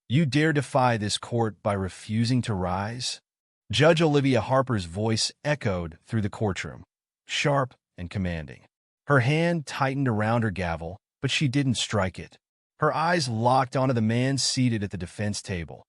You dare defy this court by refusing to rise? Judge Olivia Harper's voice echoed through the courtroom, sharp and commanding. Her hand tightened around her gavel, but she didn't strike it. Her eyes locked onto the man seated at the defense table,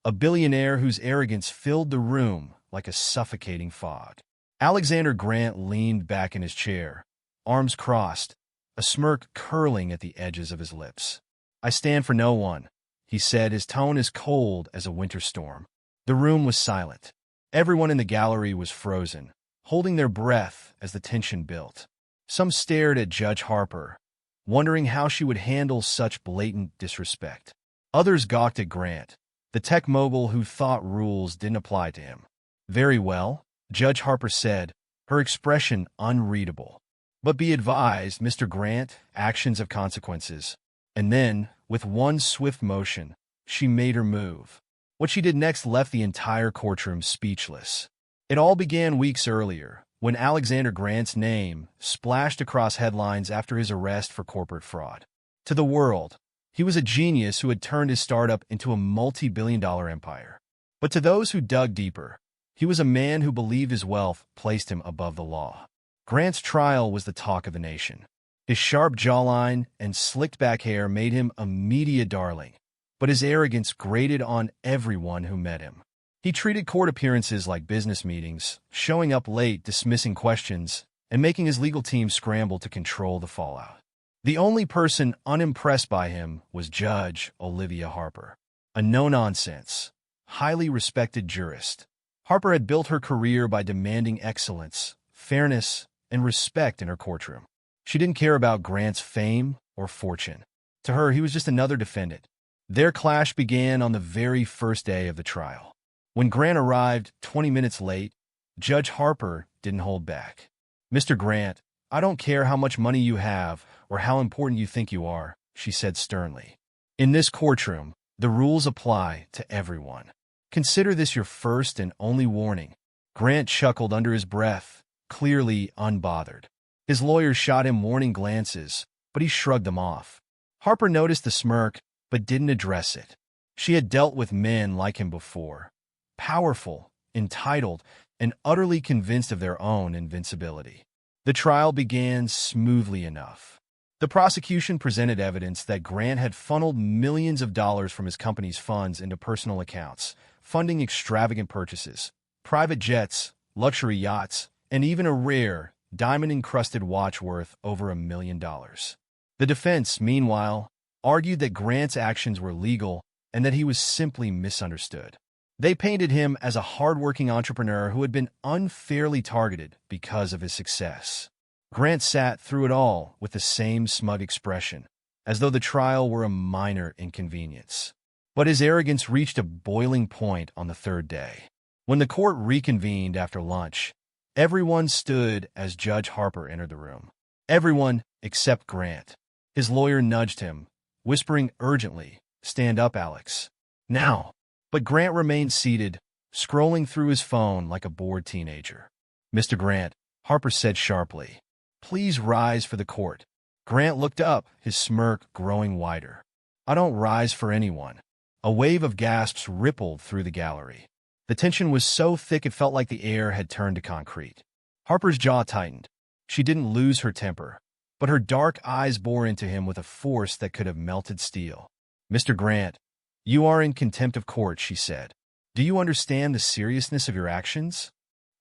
a billionaire whose arrogance filled the room like a suffocating fog. Alexander Grant leaned back in his chair, arms crossed, a smirk curling at the edges of his lips. "I stand for no one," he said, his tone as cold as a winter storm. The room was silent. Everyone in the gallery was frozen, holding their breath as the tension built. Some stared at Judge Harper, wondering how she would handle such blatant disrespect. Others gawked at Grant, the tech mogul who thought rules didn't apply to him. "Very well," Judge Harper said, her expression unreadable. "But be advised, Mr. Grant, actions have consequences." And then, with one swift motion, she made her move. What she did next left the entire courtroom speechless. It all began weeks earlier, when Alexander Grant's name splashed across headlines after his arrest for corporate fraud. To the world, he was a genius who had turned his startup into a multi-billion-dollar empire. But to those who dug deeper, he was a man who believed his wealth placed him above the law. Grant's trial was the talk of the nation. His sharp jawline and slicked-back hair made him a media darling, but his arrogance grated on everyone who met him. He treated court appearances like business meetings, showing up late, dismissing questions, and making his legal team scramble to control the fallout. The only person unimpressed by him was Judge Olivia Harper, a no-nonsense, highly respected jurist. Harper had built her career by demanding excellence, fairness, and respect in her courtroom. She didn't care about Grant's fame or fortune. To her, he was just another defendant. Their clash began on the very first day of the trial. When Grant arrived 20 minutes late, Judge Harper didn't hold back. "Mr. Grant, I don't care how much money you have or how important you think you are," she said sternly. "In this courtroom, the rules apply to everyone. Consider this your first and only warning." Grant chuckled under his breath, clearly unbothered. His lawyers shot him warning glances, but he shrugged them off. Harper noticed the smirk, but didn't address it. She had dealt with men like him before, powerful, entitled, and utterly convinced of their own invincibility. The trial began smoothly enough. The prosecution presented evidence that Grant had funneled millions of dollars from his company's funds into personal accounts, funding extravagant purchases, private jets, luxury yachts, and even a rare, diamond-encrusted watch worth over $1 million. The defense, meanwhile, argued that Grant's actions were legal and that he was simply misunderstood. They painted him as a hard-working entrepreneur who had been unfairly targeted because of his success. Grant sat through it all with the same smug expression, as though the trial were a minor inconvenience. But his arrogance reached a boiling point on the third day. When the court reconvened after lunch, everyone stood as Judge Harper entered the room. Everyone except Grant. His lawyer nudged him, whispering urgently, "Stand up, Alex. Now." But Grant remained seated, scrolling through his phone like a bored teenager. "Mr. Grant," Harper said sharply, "please rise for the court." Grant looked up, his smirk growing wider. "I don't rise for anyone." A wave of gasps rippled through the gallery. The tension was so thick it felt like the air had turned to concrete. Harper's jaw tightened. She didn't lose her temper, but her dark eyes bore into him with a force that could have melted steel. "Mr. Grant, you are in contempt of court," she said. "Do you understand the seriousness of your actions?"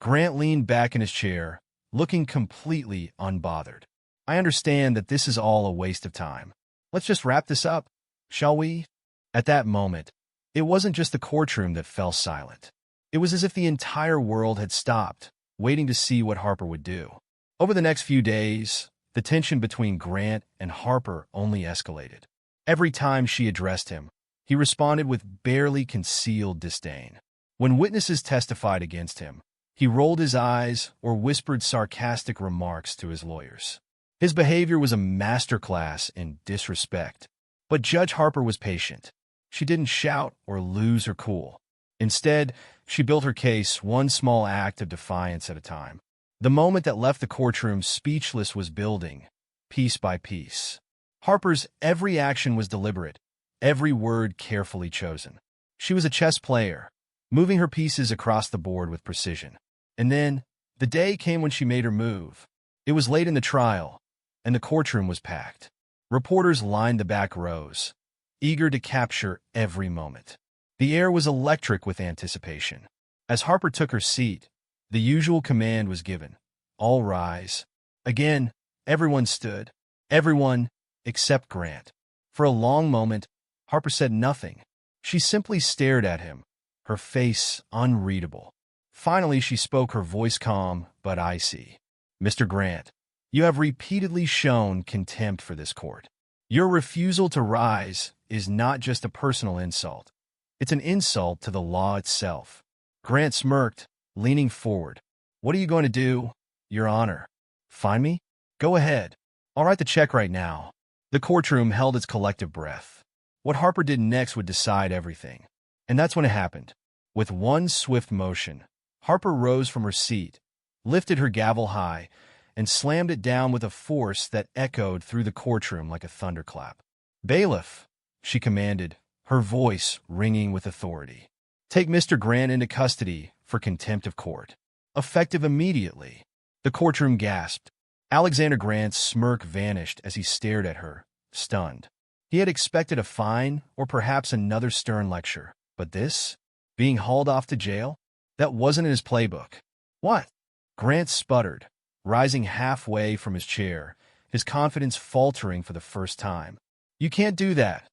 Grant leaned back in his chair, looking completely unbothered. "I understand that this is all a waste of time. Let's just wrap this up, shall we?" At that moment, it wasn't just the courtroom that fell silent. It was as if the entire world had stopped, waiting to see what Harper would do. Over the next few days, the tension between Grant and Harper only escalated. Every time she addressed him, he responded with barely concealed disdain. When witnesses testified against him, he rolled his eyes or whispered sarcastic remarks to his lawyers. His behavior was a masterclass in disrespect. But Judge Harper was patient. She didn't shout or lose her cool. Instead, she built her case one small act of defiance at a time. The moment that left the courtroom speechless was building, piece by piece. Harper's every action was deliberate, every word carefully chosen. She was a chess player, moving her pieces across the board with precision. And then, the day came when she made her move. It was late in the trial, and the courtroom was packed. Reporters lined the back rows, eager to capture every moment. The air was electric with anticipation. As Harper took her seat, the usual command was given. All rise. Again, everyone stood. Everyone except Grant. For a long moment, Harper said nothing. She simply stared at him, her face unreadable. Finally, she spoke, her voice calm but icy. "Mr. Grant, you have repeatedly shown contempt for this court. Your refusal to rise is not just a personal insult. It's an insult to the law itself." Grant smirked, leaning forward. "What are you going to do, Your Honor? Fine me? Go ahead. I'll write the check right now." The courtroom held its collective breath. What Harper did next would decide everything. And that's when it happened. With one swift motion, Harper rose from her seat, lifted her gavel high, and slammed it down with a force that echoed through the courtroom like a thunderclap. "Bailiff," she commanded, her voice ringing with authority. "Take Mr. Grant into custody for contempt of court. Effective immediately." The courtroom gasped. Alexander Grant's smirk vanished as he stared at her, stunned. He had expected a fine or perhaps another stern lecture, but this? Being hauled off to jail? That wasn't in his playbook. "What?" Grant sputtered, rising halfway from his chair, his confidence faltering for the first time. "You can't do that."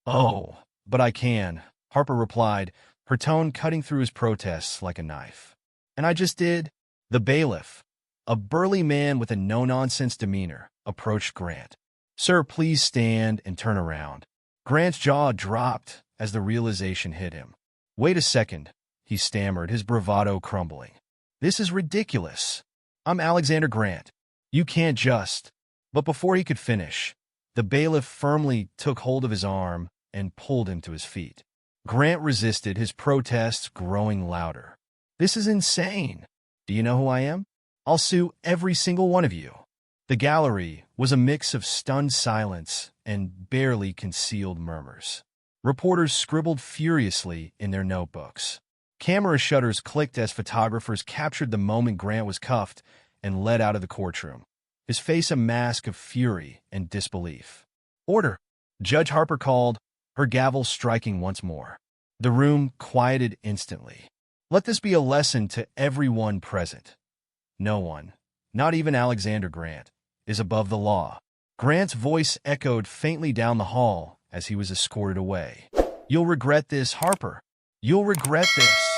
"Oh, but I can," Harper replied, her tone cutting through his protests like a knife. "And I just did." The bailiff, a burly man with a no-nonsense demeanor, approached Grant. "Sir, please stand and turn around." Grant's jaw dropped as the realization hit him. "Wait a second," he stammered, his bravado crumbling. "This is ridiculous. I'm Alexander Grant. You can't just—" But before he could finish, the bailiff firmly took hold of his arm and pulled him to his feet. Grant resisted, his protests growing louder. "This is insane. Do you know who I am? I'll sue every single one of you." The gallery was a mix of stunned silence and barely concealed murmurs. Reporters scribbled furiously in their notebooks. Camera shutters clicked as photographers captured the moment Grant was cuffed and led out of the courtroom, his face a mask of fury and disbelief. "Order!" Judge Harper called, her gavel striking once more. The room quieted instantly. "Let this be a lesson to everyone present. No one, not even Alexander Grant, is above the law." Grant's voice echoed faintly down the hall as he was escorted away. "You'll regret this, Harper. You'll regret this."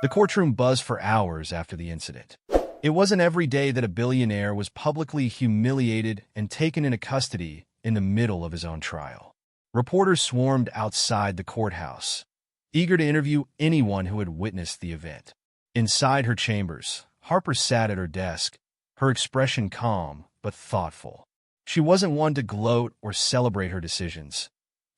The courtroom buzzed for hours after the incident. It wasn't every day that a billionaire was publicly humiliated and taken into custody in the middle of his own trial. Reporters swarmed outside the courthouse, eager to interview anyone who had witnessed the event. Inside her chambers, Harper sat at her desk, her expression calm but thoughtful. She wasn't one to gloat or celebrate her decisions,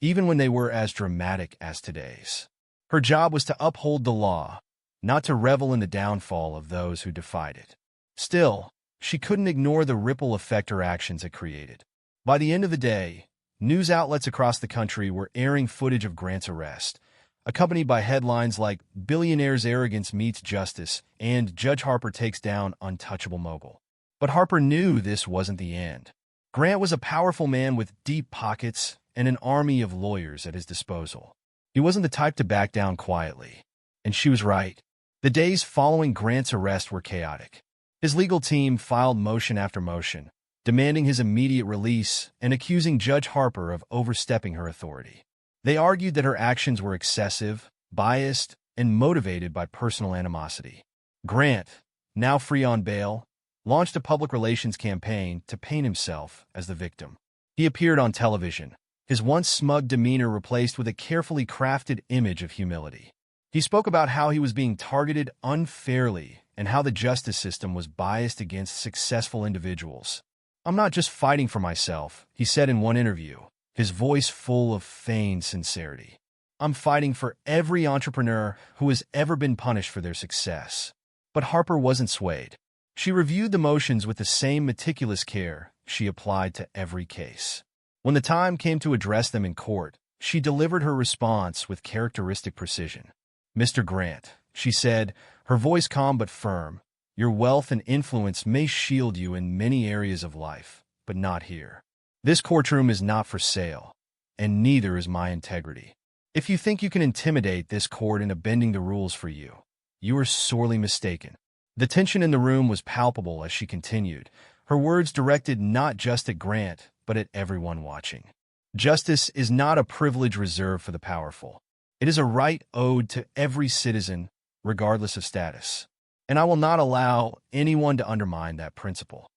even when they were as dramatic as today's. Her job was to uphold the law, not to revel in the downfall of those who defied it. Still, she couldn't ignore the ripple effect her actions had created. By the end of the day, news outlets across the country were airing footage of Grant's arrest, accompanied by headlines like "Billionaire's Arrogance Meets Justice" and "Judge Harper Takes Down Untouchable Mogul." But Harper knew this wasn't the end. Grant was a powerful man with deep pockets and an army of lawyers at his disposal. He wasn't the type to back down quietly. And she was right. The days following Grant's arrest were chaotic. His legal team filed motion after motion, demanding his immediate release and accusing Judge Harper of overstepping her authority. They argued that her actions were excessive, biased, and motivated by personal animosity. Grant, now free on bail, launched a public relations campaign to paint himself as the victim. He appeared on television, his once smug demeanor replaced with a carefully crafted image of humility. He spoke about how he was being targeted unfairly and how the justice system was biased against successful individuals. "I'm not just fighting for myself," he said in one interview, his voice full of feigned sincerity. "I'm fighting for every entrepreneur who has ever been punished for their success." But Harper wasn't swayed. She reviewed the motions with the same meticulous care she applied to every case. When the time came to address them in court, She delivered her response with characteristic precision. "Mr. Grant," she said, her voice calm but firm, "your wealth and influence may shield you in many areas of life, but not here. This courtroom is not for sale, and neither is my integrity. If you think you can intimidate this court into bending the rules for you, you are sorely mistaken." The tension in the room was palpable as she continued, her words directed not just at Grant, but at everyone watching. "Justice is not a privilege reserved for the powerful. It is a right owed to every citizen, regardless of status. And I will not allow anyone to undermine that principle.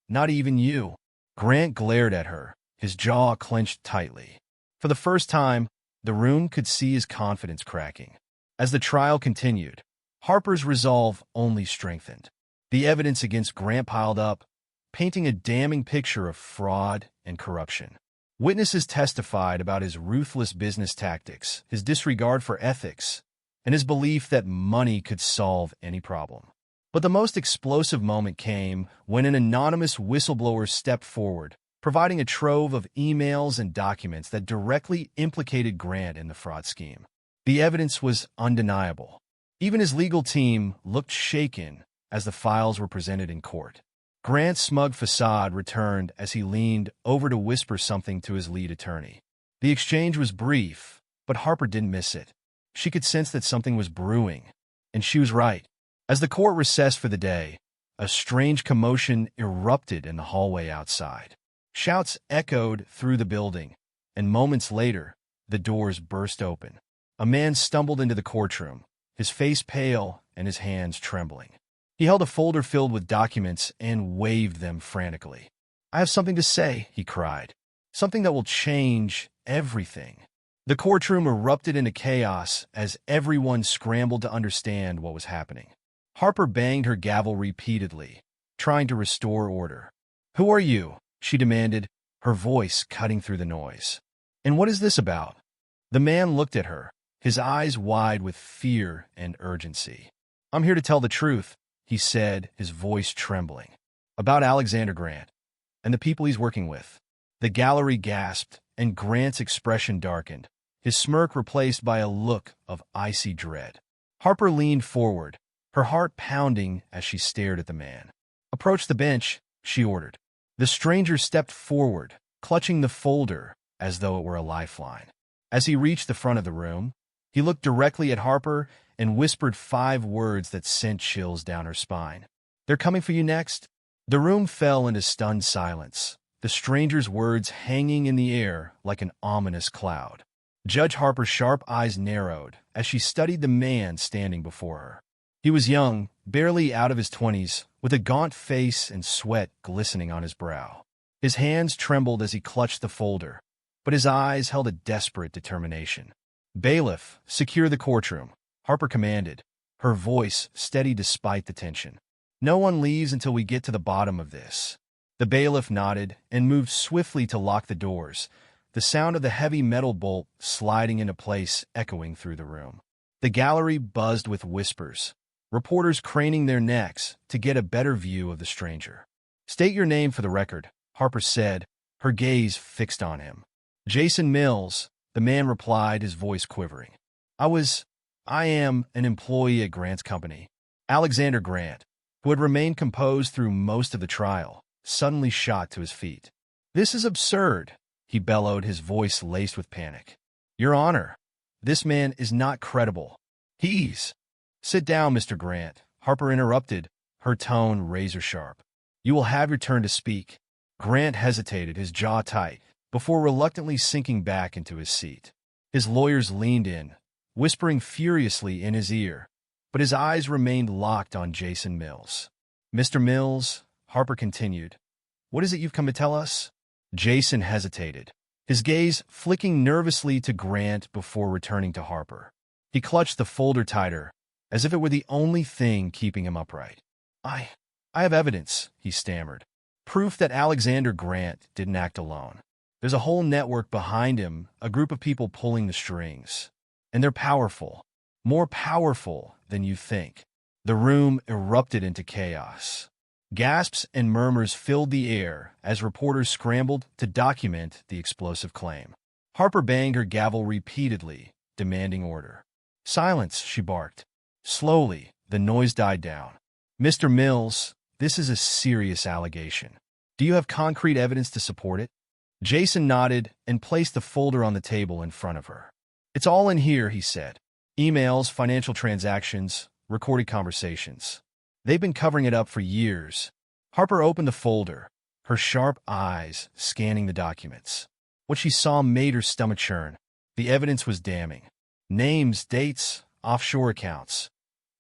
Not even you." Grant glared at her, his jaw clenched tightly. For the first time, the room could see his confidence cracking. As the trial continued, Harper's resolve only strengthened. The evidence against Grant piled up, painting a damning picture of fraud and corruption. Witnesses testified about his ruthless business tactics, his disregard for ethics, and his belief that money could solve any problem. But the most explosive moment came when an anonymous whistleblower stepped forward, providing a trove of emails and documents that directly implicated Grant in the fraud scheme. The evidence was undeniable. Even his legal team looked shaken as the files were presented in court. Grant's smug facade returned as he leaned over to whisper something to his lead attorney. The exchange was brief, but Harper didn't miss it. She could sense that something was brewing, and she was right. As the court recessed for the day, a strange commotion erupted in the hallway outside. Shouts echoed through the building, and moments later, the doors burst open. A man stumbled into the courtroom, his face pale and his hands trembling. He held a folder filled with documents and waved them frantically. "I have something to say," he cried. "Something that will change everything." The courtroom erupted into chaos as everyone scrambled to understand what was happening. Harper banged her gavel repeatedly, trying to restore order. "Who are you?" she demanded, her voice cutting through the noise. "And what is this about?" The man looked at her, his eyes wide with fear and urgency. "I'm here to tell the truth," he said, his voice trembling. "About Alexander Grant and the people he's working with." The gallery gasped, and Grant's expression darkened, his smirk replaced by a look of icy dread. Harper leaned forward, her heart pounding as she stared at the man. "Approach the bench," she ordered. The stranger stepped forward, clutching the folder as though it were a lifeline. As he reached the front of the room, he looked directly at Harper and whispered 5 words that sent chills down her spine. "They're coming for you next." The room fell into stunned silence, the stranger's words hanging in the air like an ominous cloud. Judge Harper's sharp eyes narrowed as she studied the man standing before her. He was young, barely out of his 20s, with a gaunt face and sweat glistening on his brow. His hands trembled as he clutched the folder, but his eyes held a desperate determination. "Bailiff, secure the courtroom," Harper commanded, her voice steady despite the tension. "No one leaves until we get to the bottom of this." The bailiff nodded and moved swiftly to lock the doors, the sound of the heavy metal bolt sliding into place echoing through the room. The gallery buzzed with whispers, reporters craning their necks to get a better view of the stranger. "State your name for the record," Harper said, her gaze fixed on him. "Jason Mills," the man replied, his voice quivering. I am an employee at Grant's company." Alexander Grant, who had remained composed through most of the trial, suddenly shot to his feet. "This is absurd," he bellowed, his voice laced with panic. "Your Honor, this man is not credible. He's—" "Sit down, Mr. Grant," Harper interrupted, her tone razor-sharp. "You will have your turn to speak." Grant hesitated, his jaw tight, before reluctantly sinking back into his seat. His lawyers leaned in, whispering furiously in his ear, but his eyes remained locked on Jason Mills. "Mr. Mills," Harper continued, "what is it you've come to tell us?" Jason hesitated, his gaze flicking nervously to Grant before returning to Harper. He clutched the folder tighter, as if it were the only thing keeping him upright. I have evidence," he stammered. "Proof that Alexander Grant didn't act alone. There's a whole network behind him, a group of people pulling the strings. And they're powerful, more powerful than you think." The room erupted into chaos. Gasps and murmurs filled the air as reporters scrambled to document the explosive claim. Harper banged her gavel repeatedly, demanding order. "Silence," she barked. Slowly, the noise died down. "Mr. Mills, this is a serious allegation. Do you have concrete evidence to support it?" Jason nodded and placed the folder on the table in front of her. "It's all in here," he said. "Emails, financial transactions, recorded conversations. They've been covering it up for years." Harper opened the folder, her sharp eyes scanning the documents. What she saw made her stomach churn. The evidence was damning. Names, dates, offshore accounts.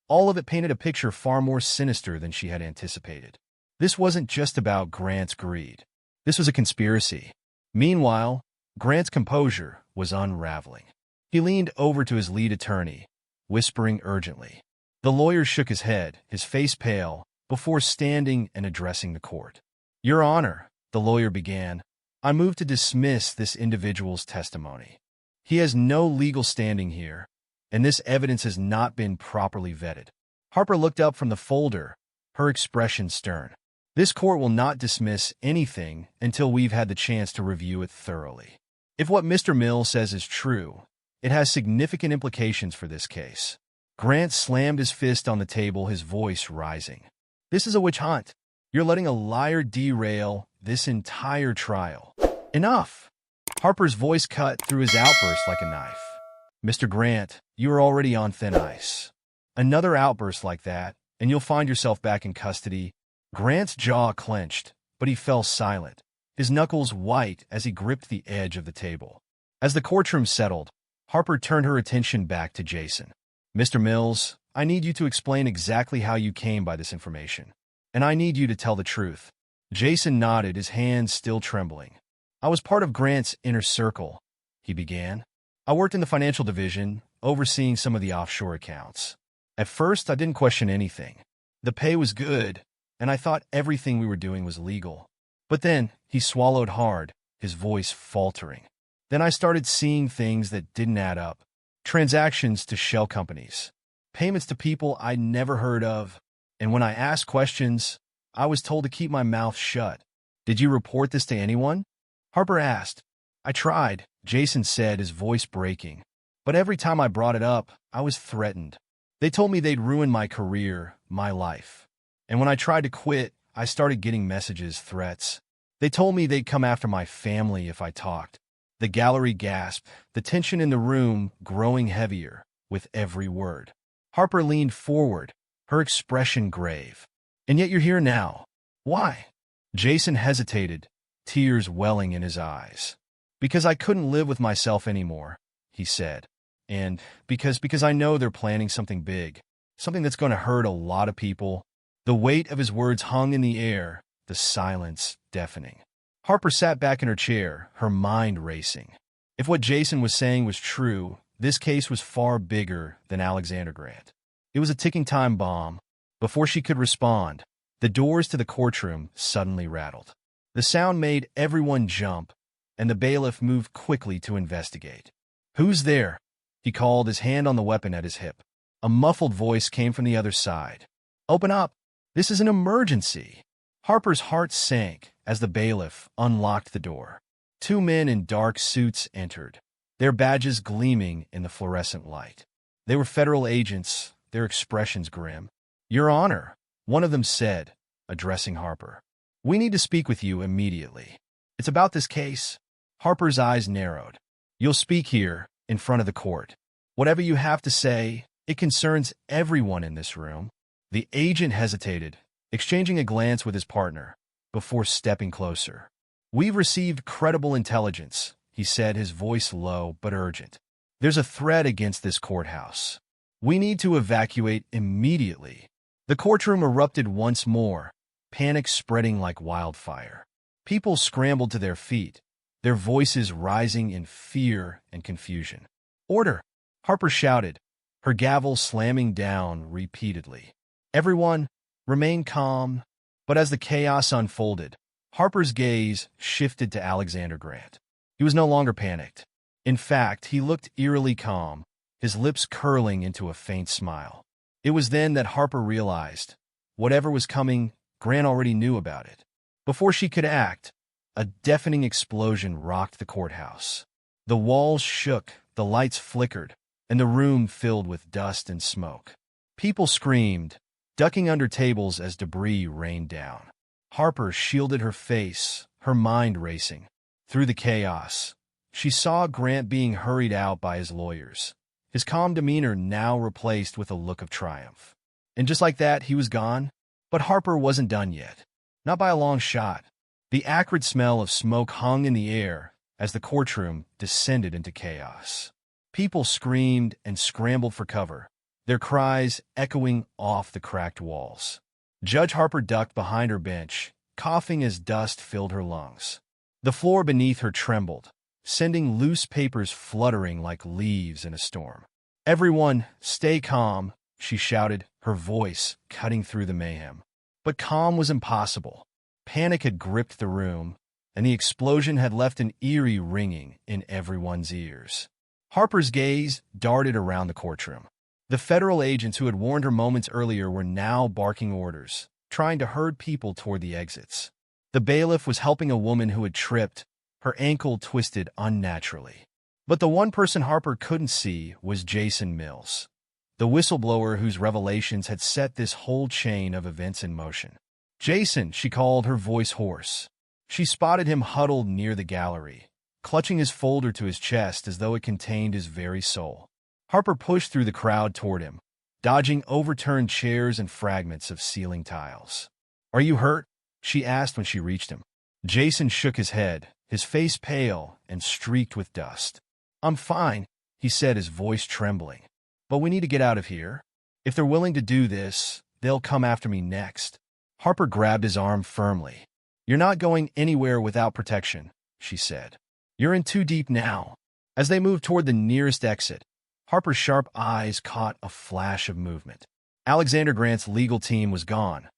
All of it painted a picture far more sinister than she had anticipated. This wasn't just about Grant's greed. This was a conspiracy. Meanwhile, Grant's composure was unraveling. He leaned over to his lead attorney, whispering urgently. The lawyer shook his head, his face pale, before standing and addressing the court. "Your Honor," the lawyer began, "I move to dismiss this individual's testimony. He has no legal standing here, and this evidence has not been properly vetted." Harper looked up from the folder, her expression stern. "This court will not dismiss anything until we've had the chance to review it thoroughly. If what Mr. Mills says is true, it has significant implications for this case." Grant slammed his fist on the table, his voice rising. "This is a witch hunt. You're letting a liar derail this entire trial." "Enough!" Harper's voice cut through his outburst like a knife. "Mr. Grant, you are already on thin ice. Another outburst like that, and you'll find yourself back in custody." Grant's jaw clenched, but he fell silent, his knuckles white as he gripped the edge of the table. As the courtroom settled, Harper turned her attention back to Jason. "Mr. Mills, I need you to explain exactly how you came by this information. And I need you to tell the truth." Jason nodded, his hands still trembling. "I was part of Grant's inner circle," he began. "I worked in the financial division, overseeing some of the offshore accounts. At first, I didn't question anything. The pay was good, and I thought everything we were doing was legal. But then, he swallowed hard, his voice faltering. Then I started seeing things that didn't add up. Transactions to shell companies. Payments to people I'd never heard of. And when I asked questions, I was told to keep my mouth shut. Did you report this to anyone?" Harper asked. "I tried," Jason said, his voice breaking. "But every time I brought it up, I was threatened. They told me they'd ruin my career, my life. And when I tried to quit, I started getting messages, threats. They told me they'd come after my family if I talked." The gallery gasped, the tension in the room growing heavier with every word. Harper leaned forward, her expression grave. "And yet you're here now. Why?" Jason hesitated, tears welling in his eyes. "Because I couldn't live with myself anymore," he said. "And because I know they're planning something big, something that's going to hurt a lot of people." The weight of his words hung in the air, the silence deafening. Harper sat back in her chair, her mind racing. If what Jason was saying was true, this case was far bigger than Alexander Grant. It was a ticking time bomb. Before she could respond, the doors to the courtroom suddenly rattled. The sound made everyone jump, and the bailiff moved quickly to investigate. "Who's there?" he called, his hand on the weapon at his hip. A muffled voice came from the other side. "Open up! This is an emergency!" Harper's heart sank as the bailiff unlocked the door. Two men in dark suits entered, their badges gleaming in the fluorescent light. They were federal agents, their expressions grim. "Your Honor," one of them said, addressing Harper. "We need to speak with you immediately. It's about this case." Harper's eyes narrowed. "You'll speak here, in front of the court. Whatever you have to say, it concerns everyone in this room." The agent hesitated, exchanging a glance with his partner, before stepping closer. "We've received credible intelligence," he said, his voice low but urgent. "There's a threat against this courthouse. We need to evacuate immediately." The courtroom erupted once more, panic spreading like wildfire. People scrambled to their feet, their voices rising in fear and confusion. "Order!" Harper shouted, her gavel slamming down repeatedly. "Everyone, remain calm." But as the chaos unfolded, Harper's gaze shifted to Alexander Grant. He was no longer panicked. In fact, he looked eerily calm, his lips curling into a faint smile. It was then that Harper realized, whatever was coming, Grant already knew about it. Before she could act, a deafening explosion rocked the courthouse. The walls shook, the lights flickered, and the room filled with dust and smoke. People screamed, ducking under tables as debris rained down. Harper shielded her face, her mind racing. Through the chaos, she saw Grant being hurried out by his lawyers, his calm demeanor now replaced with a look of triumph. And just like that, he was gone. But Harper wasn't done yet. Not by a long shot. The acrid smell of smoke hung in the air as the courtroom descended into chaos. People screamed and scrambled for cover, their cries echoing off the cracked walls. Judge Harper ducked behind her bench, coughing as dust filled her lungs. The floor beneath her trembled, sending loose papers fluttering like leaves in a storm. "Everyone, stay calm," she shouted, her voice cutting through the mayhem. But calm was impossible. Panic had gripped the room, and the explosion had left an eerie ringing in everyone's ears. Harper's gaze darted around the courtroom. The federal agents who had warned her moments earlier were now barking orders, trying to herd people toward the exits. The bailiff was helping a woman who had tripped, her ankle twisted unnaturally. But the one person Harper couldn't see was Jason Mills, the whistleblower whose revelations had set this whole chain of events in motion. "Jason," she called, her voice hoarse. She spotted him huddled near the gallery, clutching his folder to his chest as though it contained his very soul. Harper pushed through the crowd toward him, dodging overturned chairs and fragments of ceiling tiles. "Are you hurt?" she asked when she reached him. Jason shook his head, his face pale and streaked with dust. "I'm fine," he said, his voice trembling. "But we need to get out of here. If they're willing to do this, they'll come after me next." Harper grabbed his arm firmly. "You're not going anywhere without protection," she said. "You're in too deep now." As they moved toward the nearest exit, Harper's sharp eyes caught a flash of movement. Alexander Grant's legal team was gone,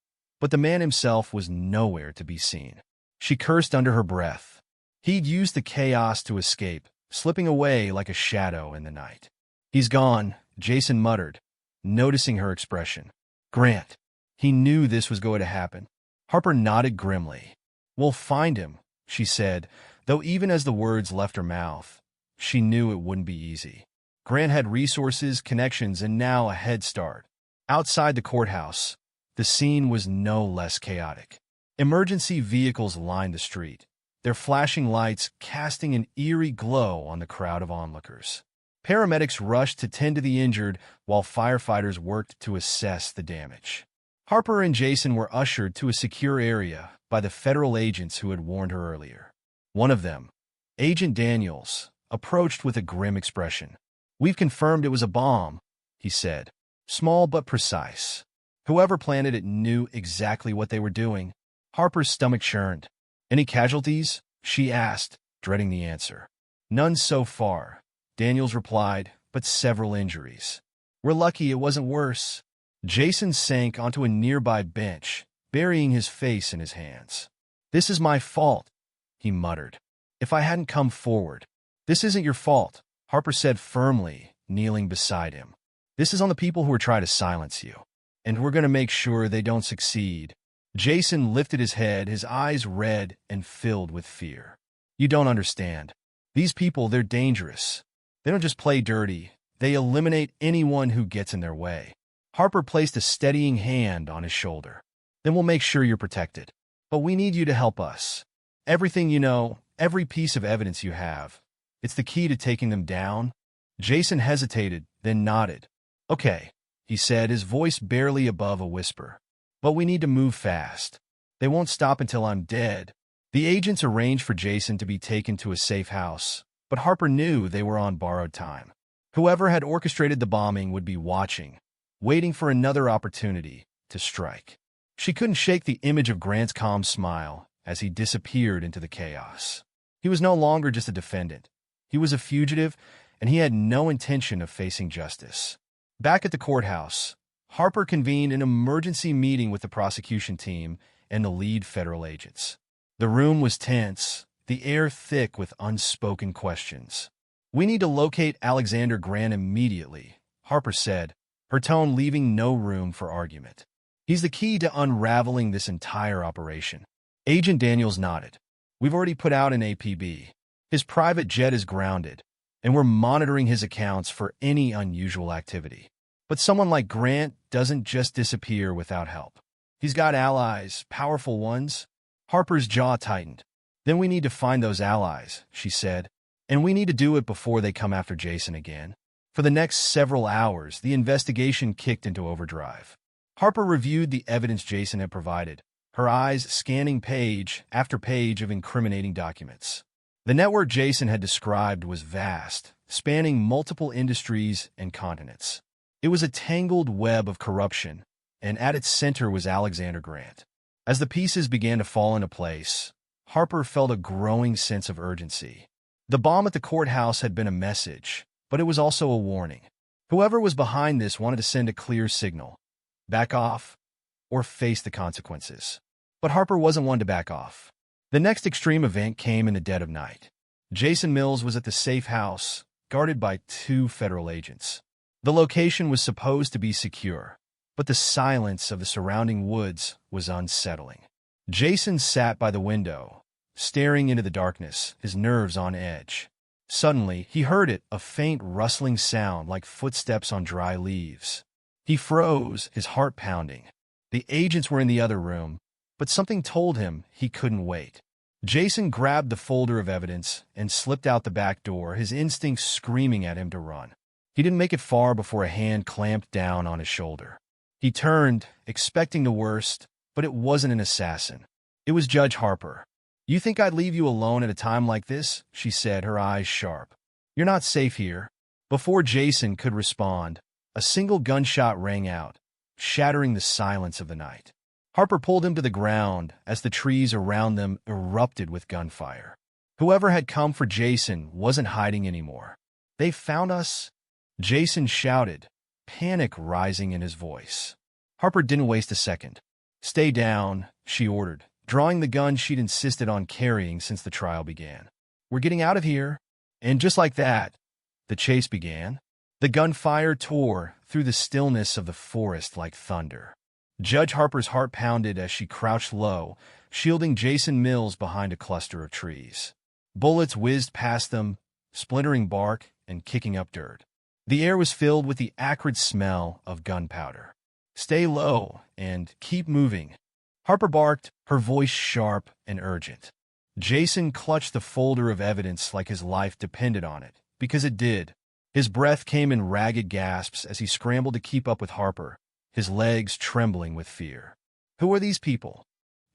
but the man himself was nowhere to be seen. She cursed under her breath. He'd used the chaos to escape, slipping away like a shadow in the night. "He's gone," Jason muttered, noticing her expression. "Grant." He knew this was going to happen. Harper nodded grimly. "We'll find him," she said, though even as the words left her mouth, she knew it wouldn't be easy. Grant had resources, connections, and now a head start. Outside the courthouse, the scene was no less chaotic. Emergency vehicles lined the street, their flashing lights casting an eerie glow on the crowd of onlookers. Paramedics rushed to tend to the injured while firefighters worked to assess the damage. Harper and Jason were ushered to a secure area by the federal agents who had warned her earlier. One of them, Agent Daniels, approached with a grim expression. "We've confirmed it was a bomb," he said. "Small but precise. Whoever planted it knew exactly what they were doing." Harper's stomach churned. "Any casualties?" she asked, dreading the answer. "None so far," Daniels replied, "but several injuries. We're lucky it wasn't worse." Jason sank onto a nearby bench, burying his face in his hands. "This is my fault," he muttered. "If I hadn't come forward." "This isn't your fault," Harper said firmly, kneeling beside him. "This is on the people who are trying to silence you. And we're going to make sure they don't succeed." Jason lifted his head, his eyes red and filled with fear. "You don't understand. These people, they're dangerous. They don't just play dirty. They eliminate anyone who gets in their way." Harper placed a steadying hand on his shoulder. "Then we'll make sure you're protected. But we need you to help us. Everything you know, every piece of evidence you have. It's the key to taking them down." Jason hesitated, then nodded. "Okay," he said, his voice barely above a whisper. "But we need to move fast. They won't stop until I'm dead." The agents arranged for Jason to be taken to a safe house, but Harper knew they were on borrowed time. Whoever had orchestrated the bombing would be watching, waiting for another opportunity to strike. She couldn't shake the image of Grant's calm smile as he disappeared into the chaos. He was no longer just a defendant. He was a fugitive, and he had no intention of facing justice. Back at the courthouse, Harper convened an emergency meeting with the prosecution team and the lead federal agents. The room was tense, the air thick with unspoken questions. "We need to locate Alexander Grant immediately," Harper said, her tone leaving no room for argument. "He's the key to unraveling this entire operation." Agent Daniels nodded. "We've already put out an APB. His private jet is grounded, and we're monitoring his accounts for any unusual activity. But someone like Grant doesn't just disappear without help. He's got allies, powerful ones. Harper's jaw tightened. Then we need to find those allies, she said. And we need to do it before they come after Jason again. For the next several hours, the investigation kicked into overdrive. Harper reviewed the evidence Jason had provided, her eyes scanning page after page of incriminating documents. The network Jason had described was vast, spanning multiple industries and continents. It was a tangled web of corruption, and at its center was Alexander Grant. As the pieces began to fall into place, Harper felt a growing sense of urgency. The bomb at the courthouse had been a message, but it was also a warning. Whoever was behind this wanted to send a clear signal. Back off, or face the consequences. But Harper wasn't one to back off. The next extreme event came in the dead of night. Jason Mills was at the safe house, guarded by 2 federal agents. The location was supposed to be secure, but the silence of the surrounding woods was unsettling. Jason sat by the window, staring into the darkness, his nerves on edge. Suddenly, he heard it, a faint rustling sound like footsteps on dry leaves. He froze, his heart pounding. The agents were in the other room, but something told him he couldn't wait. Jason grabbed the folder of evidence and slipped out the back door, his instincts screaming at him to run. He didn't make it far before a hand clamped down on his shoulder. He turned, expecting the worst, but it wasn't an assassin. It was Judge Harper. "You think I'd leave you alone at a time like this?" she said, her eyes sharp. "You're not safe here." Before Jason could respond, a single gunshot rang out, shattering the silence of the night. Harper pulled him to the ground as the trees around them erupted with gunfire. Whoever had come for Jason wasn't hiding anymore. "They found us?" Jason shouted, panic rising in his voice. Harper didn't waste a second. "Stay down," she ordered, drawing the gun she'd insisted on carrying since the trial began. "We're getting out of here." And just like that, the chase began. The gunfire tore through the stillness of the forest like thunder. Judge Harper's heart pounded as she crouched low, shielding Jason Mills behind a cluster of trees. Bullets whizzed past them, splintering bark and kicking up dirt. The air was filled with the acrid smell of gunpowder. "Stay low and keep moving," Harper barked, her voice sharp and urgent. Jason clutched the folder of evidence like his life depended on it, because it did. His breath came in ragged gasps as he scrambled to keep up with Harper, his legs trembling with fear. "Who are these people?"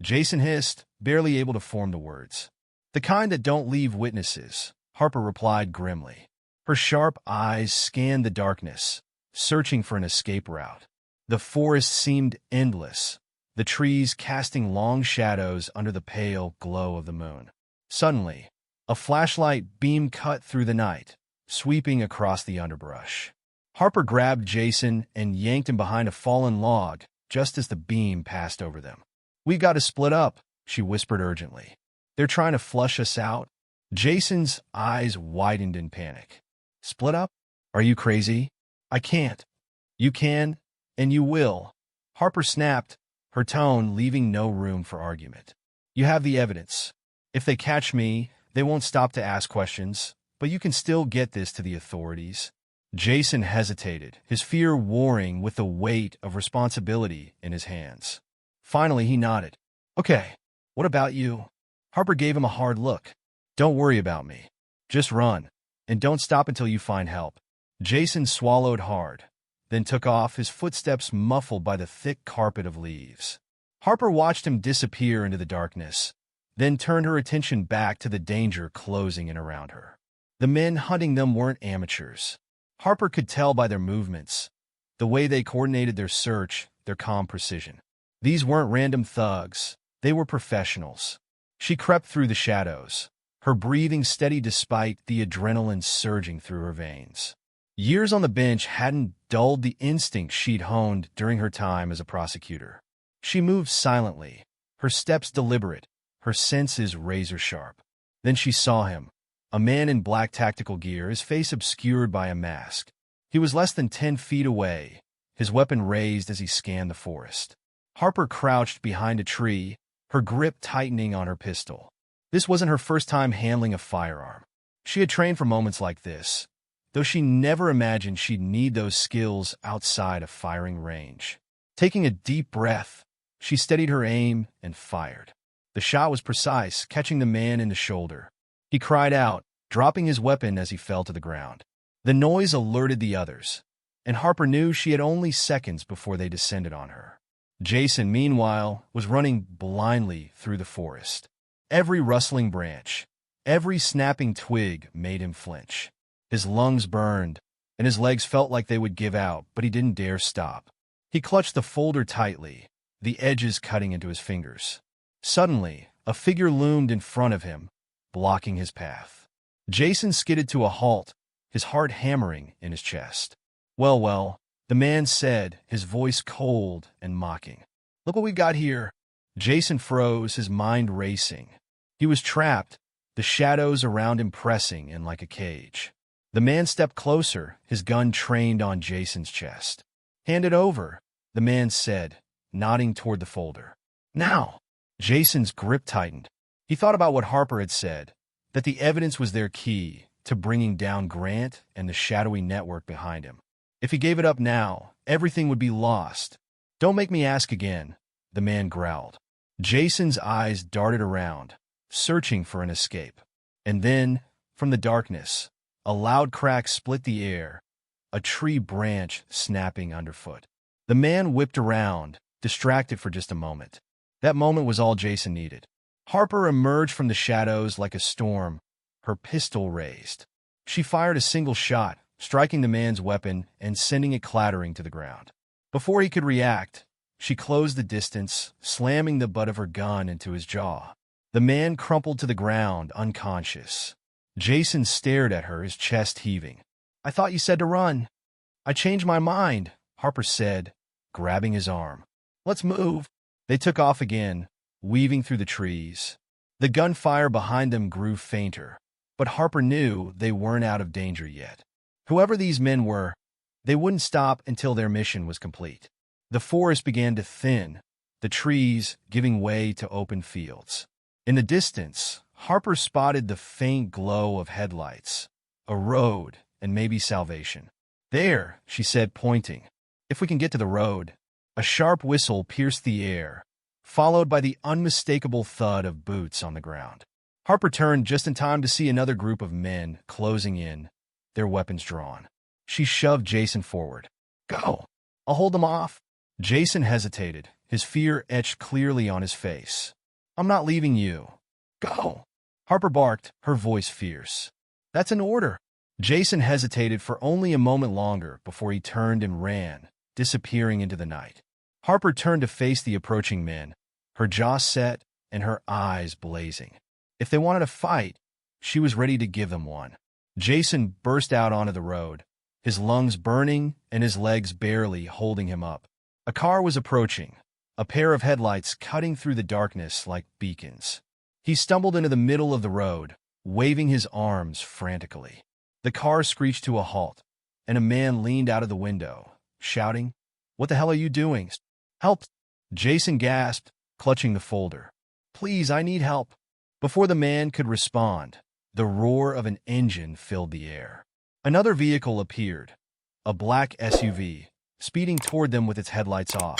Jason hissed, barely able to form the words. "The kind that don't leave witnesses," Harper replied grimly. Her sharp eyes scanned the darkness, searching for an escape route. The forest seemed endless, the trees casting long shadows under the pale glow of the moon. Suddenly, a flashlight beam cut through the night, sweeping across the underbrush. Harper grabbed Jason and yanked him behind a fallen log just as the beam passed over them. "We've got to split up," she whispered urgently. "They're trying to flush us out." Jason's eyes widened in panic. "Split up? Are you crazy? I can't." "You can, and you will," Harper snapped, her tone leaving no room for argument. "You have the evidence. If they catch me, they won't stop to ask questions, but you can still get this to the authorities." Jason hesitated, his fear warring with the weight of responsibility in his hands. Finally, he nodded. "Okay, what about you?" Harper gave him a hard look. "Don't worry about me. Just run, and don't stop until you find help." Jason swallowed hard, then took off, his footsteps muffled by the thick carpet of leaves. Harper watched him disappear into the darkness, then turned her attention back to the danger closing in around her. The men hunting them weren't amateurs. Harper could tell by their movements, the way they coordinated their search, their calm precision. These weren't random thugs. They were professionals. She crept through the shadows, her breathing steady despite the adrenaline surging through her veins. Years on the bench hadn't dulled the instincts she'd honed during her time as a prosecutor. She moved silently, her steps deliberate, her senses razor-sharp. Then she saw him, a man in black tactical gear, his face obscured by a mask. He was less than 10 feet away, his weapon raised as he scanned the forest. Harper crouched behind a tree, her grip tightening on her pistol. This wasn't her first time handling a firearm. She had trained for moments like this, though she never imagined she'd need those skills outside of firing range. Taking a deep breath, she steadied her aim and fired. The shot was precise, catching the man in the shoulder. He cried out, dropping his weapon as he fell to the ground. The noise alerted the others, and Harper knew she had only seconds before they descended on her. Jason, meanwhile, was running blindly through the forest. Every rustling branch, every snapping twig made him flinch. His lungs burned, and his legs felt like they would give out, but he didn't dare stop. He clutched the folder tightly, the edges cutting into his fingers. Suddenly, a figure loomed in front of him, blocking his path. Jason skidded to a halt, his heart hammering in his chest. Well, the man said, his voice cold and mocking. Look what we've got here. Jason froze, his mind racing. He was trapped, the shadows around him pressing in like a cage. The man stepped closer, his gun trained on Jason's chest. Hand it over, the man said, nodding toward the folder. Now! Jason's grip tightened. He thought about what Harper had said, that the evidence was their key to bringing down Grant and the shadowy network behind him. If he gave it up now, everything would be lost. Don't make me ask again, the man growled. Jason's eyes darted around, searching for an escape. And then, from the darkness, a loud crack split the air, a tree branch snapping underfoot. The man whipped around, distracted for just a moment. That moment was all Jason needed. Harper emerged from the shadows like a storm, her pistol raised. She fired a single shot, striking the man's weapon and sending it clattering to the ground. Before he could react, she closed the distance, slamming the butt of her gun into his jaw. The man crumpled to the ground, unconscious. Jason stared at her, his chest heaving. I thought you said to run. I changed my mind, Harper said, grabbing his arm. Let's move. They took off again, weaving through the trees. The gunfire behind them grew fainter, but Harper knew they weren't out of danger yet. Whoever these men were, they wouldn't stop until their mission was complete. The forest began to thin, the trees giving way to open fields. In the distance, Harper spotted the faint glow of headlights, a road, and maybe salvation. There, she said, pointing. If we can get to the road. A sharp whistle pierced the air, followed by the unmistakable thud of boots on the ground. Harper turned just in time to see another group of men closing in, their weapons drawn. She shoved Jason forward. Go! I'll hold them off. Jason hesitated, his fear etched clearly on his face. I'm not leaving you. Go! Harper barked, her voice fierce. That's an order. Jason hesitated for only a moment longer before he turned and ran, disappearing into the night. Harper turned to face the approaching men, her jaw set and her eyes blazing. If they wanted a fight, she was ready to give them one. Jason burst out onto the road, his lungs burning and his legs barely holding him up. A car was approaching, a pair of headlights cutting through the darkness like beacons. He stumbled into the middle of the road, waving his arms frantically. The car screeched to a halt, and a man leaned out of the window, shouting, What the hell are you doing? Help! Jason gasped, clutching the folder. Please, I need help. Before the man could respond, the roar of an engine filled the air. Another vehicle appeared, a black SUV, speeding toward them with its headlights off.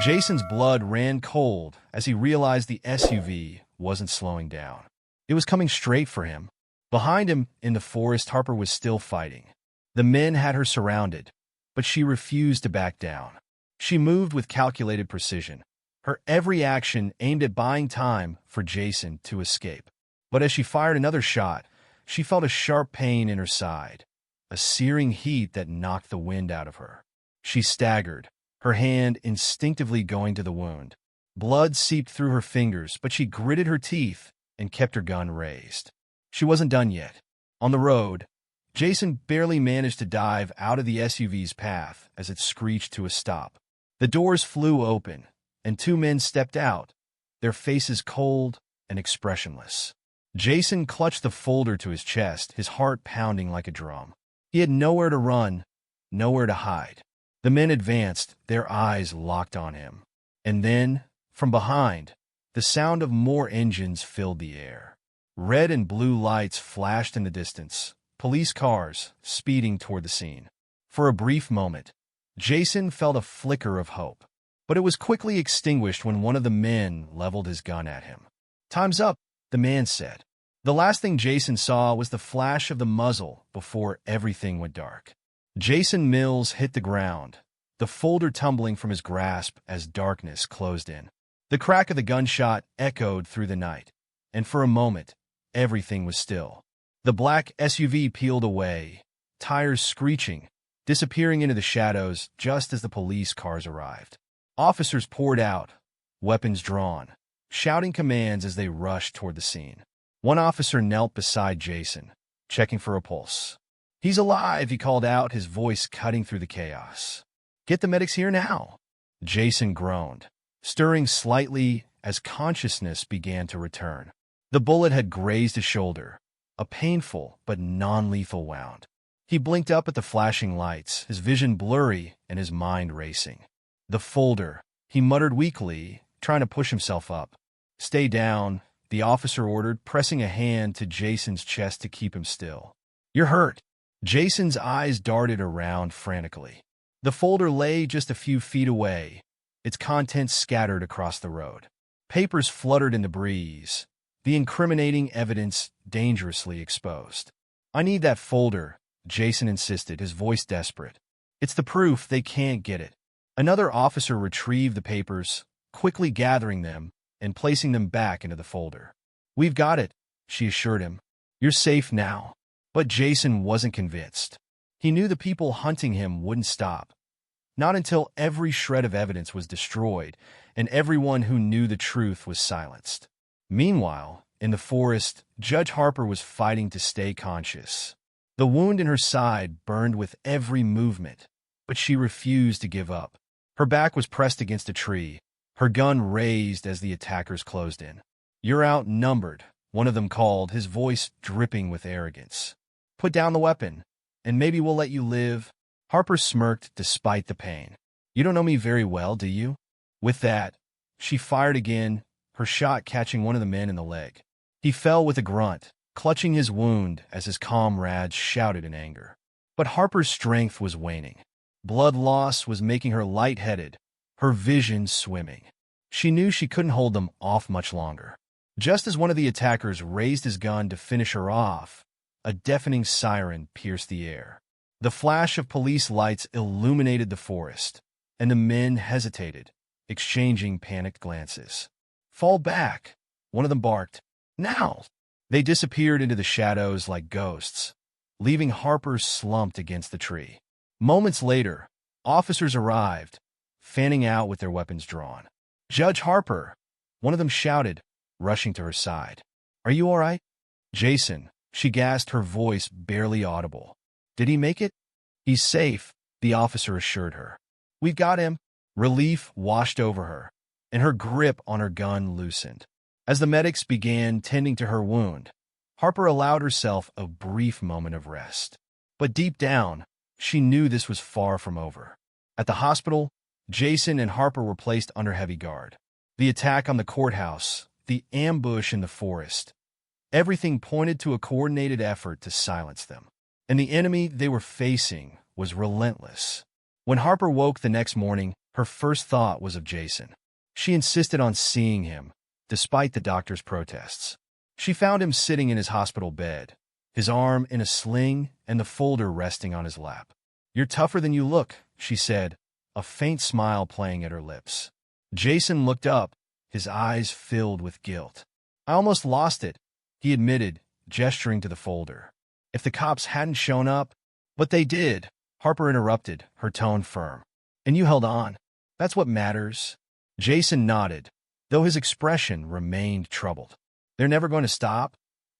Jason's blood ran cold as he realized the SUV wasn't slowing down. It was coming straight for him. Behind him, in the forest, Harper was still fighting. The men had her surrounded, but she refused to back down. She moved with calculated precision, her every action aimed at buying time for Jason to escape. But as she fired another shot, she felt a sharp pain in her side, a searing heat that knocked the wind out of her. She staggered, her hand instinctively going to the wound. Blood seeped through her fingers, but she gritted her teeth and kept her gun raised. She wasn't done yet. On the road, Jason barely managed to dive out of the SUV's path as it screeched to a stop. The doors flew open, and two men stepped out, their faces cold and expressionless. Jason clutched the folder to his chest, his heart pounding like a drum. He had nowhere to run, nowhere to hide. The men advanced, their eyes locked on him. And then, from behind, the sound of more engines filled the air. Red and blue lights flashed in the distance, police cars speeding toward the scene. For a brief moment, Jason felt a flicker of hope, but it was quickly extinguished when one of the men leveled his gun at him. "Time's up," the man said. The last thing Jason saw was the flash of the muzzle before everything went dark. Jason Mills hit the ground, the folder tumbling from his grasp as darkness closed in. The crack of the gunshot echoed through the night, and for a moment, everything was still. The black SUV peeled away, tires screeching, disappearing into the shadows just as the police cars arrived. Officers poured out, weapons drawn, shouting commands as they rushed toward the scene. One officer knelt beside Jason, checking for a pulse. "He's alive," he called out, his voice cutting through the chaos. "Get the medics here now." Jason groaned, stirring slightly as consciousness began to return. The bullet had grazed his shoulder, a painful but non-lethal wound. He blinked up at the flashing lights, his vision blurry and his mind racing. "The folder," he muttered weakly, trying to push himself up. "Stay down," the officer ordered, pressing a hand to Jason's chest to keep him still. "You're hurt." Jason's eyes darted around frantically. The folder lay just a few feet away, its contents scattered across the road. Papers fluttered in the breeze, the incriminating evidence dangerously exposed. "I need that folder," Jason insisted, his voice desperate. "It's the proof. They can't get it." Another officer retrieved the papers, quickly gathering them and placing them back into the folder. "We've got it," she assured him. "You're safe now." But Jason wasn't convinced. He knew the people hunting him wouldn't stop. Not until every shred of evidence was destroyed and everyone who knew the truth was silenced. Meanwhile, in the forest, Judge Harper was fighting to stay conscious. The wound in her side burned with every movement, but she refused to give up. Her back was pressed against a tree, her gun raised as the attackers closed in. "You're outnumbered," one of them called, his voice dripping with arrogance. "Put down the weapon, and maybe we'll let you live." Harper smirked despite the pain. "You don't know me very well, do you?" With that, she fired again, her shot catching one of the men in the leg. He fell with a grunt, clutching his wound as his comrades shouted in anger. But Harper's strength was waning. Blood loss was making her lightheaded, her vision swimming. She knew she couldn't hold them off much longer. Just as one of the attackers raised his gun to finish her off, a deafening siren pierced the air. The flash of police lights illuminated the forest, and the men hesitated, exchanging panicked glances. "Fall back," one of them barked. "Now!" They disappeared into the shadows like ghosts, leaving Harper slumped against the tree. Moments later, officers arrived, fanning out with their weapons drawn. "Judge Harper!" one of them shouted, rushing to her side. "Are you all right?" "Jason," she gasped, her voice barely audible. "Did he make it?" "He's safe," the officer assured her. "We've got him." Relief washed over her, and her grip on her gun loosened. As the medics began tending to her wound, Harper allowed herself a brief moment of rest. But deep down, she knew this was far from over. At the hospital, Jason and Harper were placed under heavy guard. The attack on the courthouse, the ambush in the forest, everything pointed to a coordinated effort to silence them. And the enemy they were facing was relentless. When Harper woke the next morning, her first thought was of Jason. She insisted on seeing him, despite the doctor's protests. She found him sitting in his hospital bed, his arm in a sling and the folder resting on his lap. "You're tougher than you look," she said, a faint smile playing at her lips. Jason looked up, his eyes filled with guilt. "I almost lost it," he admitted, gesturing to the folder. "If the cops hadn't shown up—" "But they did," Harper interrupted, her tone firm. "And you held on. That's what matters." Jason nodded, though his expression remained troubled. "They're never going to stop,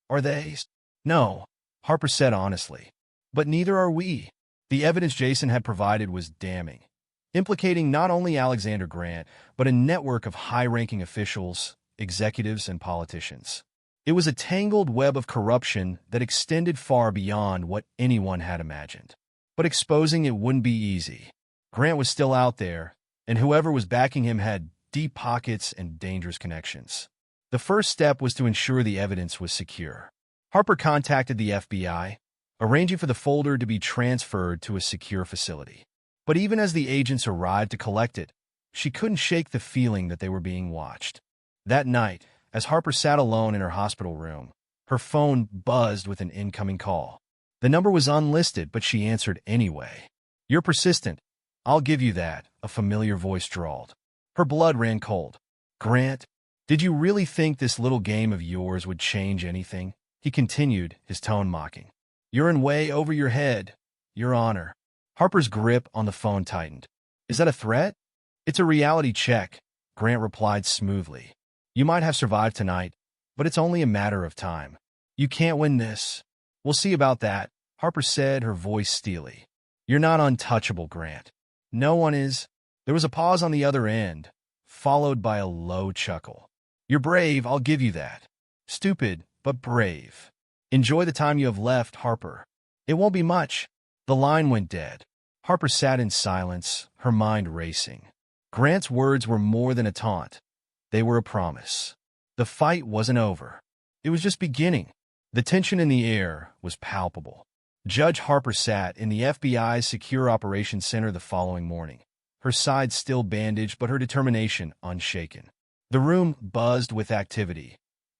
are they?" "No," Harper said honestly. "But neither are we." The evidence Jason had provided was damning, implicating not only Alexander Grant, but a network of high-ranking officials, executives, and politicians. It was a tangled web of corruption that extended far beyond what anyone had imagined. But exposing it wouldn't be easy. Grant was still out there, and whoever was backing him had deep pockets and dangerous connections. The first step was to ensure the evidence was secure. Harper contacted the FBI, arranging for the folder to be transferred to a secure facility. But even as the agents arrived to collect it, she couldn't shake the feeling that they were being watched. That night, as Harper sat alone in her hospital room, her phone buzzed with an incoming call. The number was unlisted, but she answered anyway. "You're persistent. I'll give you that," a familiar voice drawled. Her blood ran cold. "Grant, did you really think this little game of yours would change anything?" He continued, his tone mocking. "You're in way over your head, Your Honor." Harper's grip on the phone tightened. "Is that a threat?" "It's a reality check," Grant replied smoothly. "You might have survived tonight, but it's only a matter of time. You can't win this." "We'll see about that," Harper said, her voice steely. "You're not untouchable, Grant." "No one is." There was a pause on the other end, followed by a low chuckle. "You're brave, I'll give you that. Stupid, but brave. Enjoy the time you have left, Harper." "It won't be much." The line went dead. Harper sat in silence, her mind racing. Grant's words were more than a taunt. They were a promise. The fight wasn't over. It was just beginning. The tension in the air was palpable. Judge Harper sat in the FBI's Secure Operations Center the following morning, her side still bandaged but her determination unshaken. The room buzzed with activity.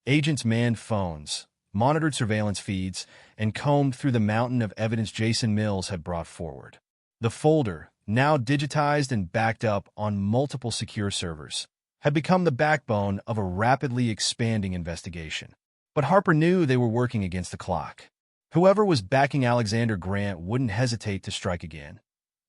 Agents manned phones, monitored surveillance feeds, and combed through the mountain of evidence Jason Mills had brought forward. The folder, now digitized and backed up on multiple secure servers, had become the backbone of a rapidly expanding investigation. But Harper knew they were working against the clock. Whoever was backing Alexander Grant wouldn't hesitate to strike again.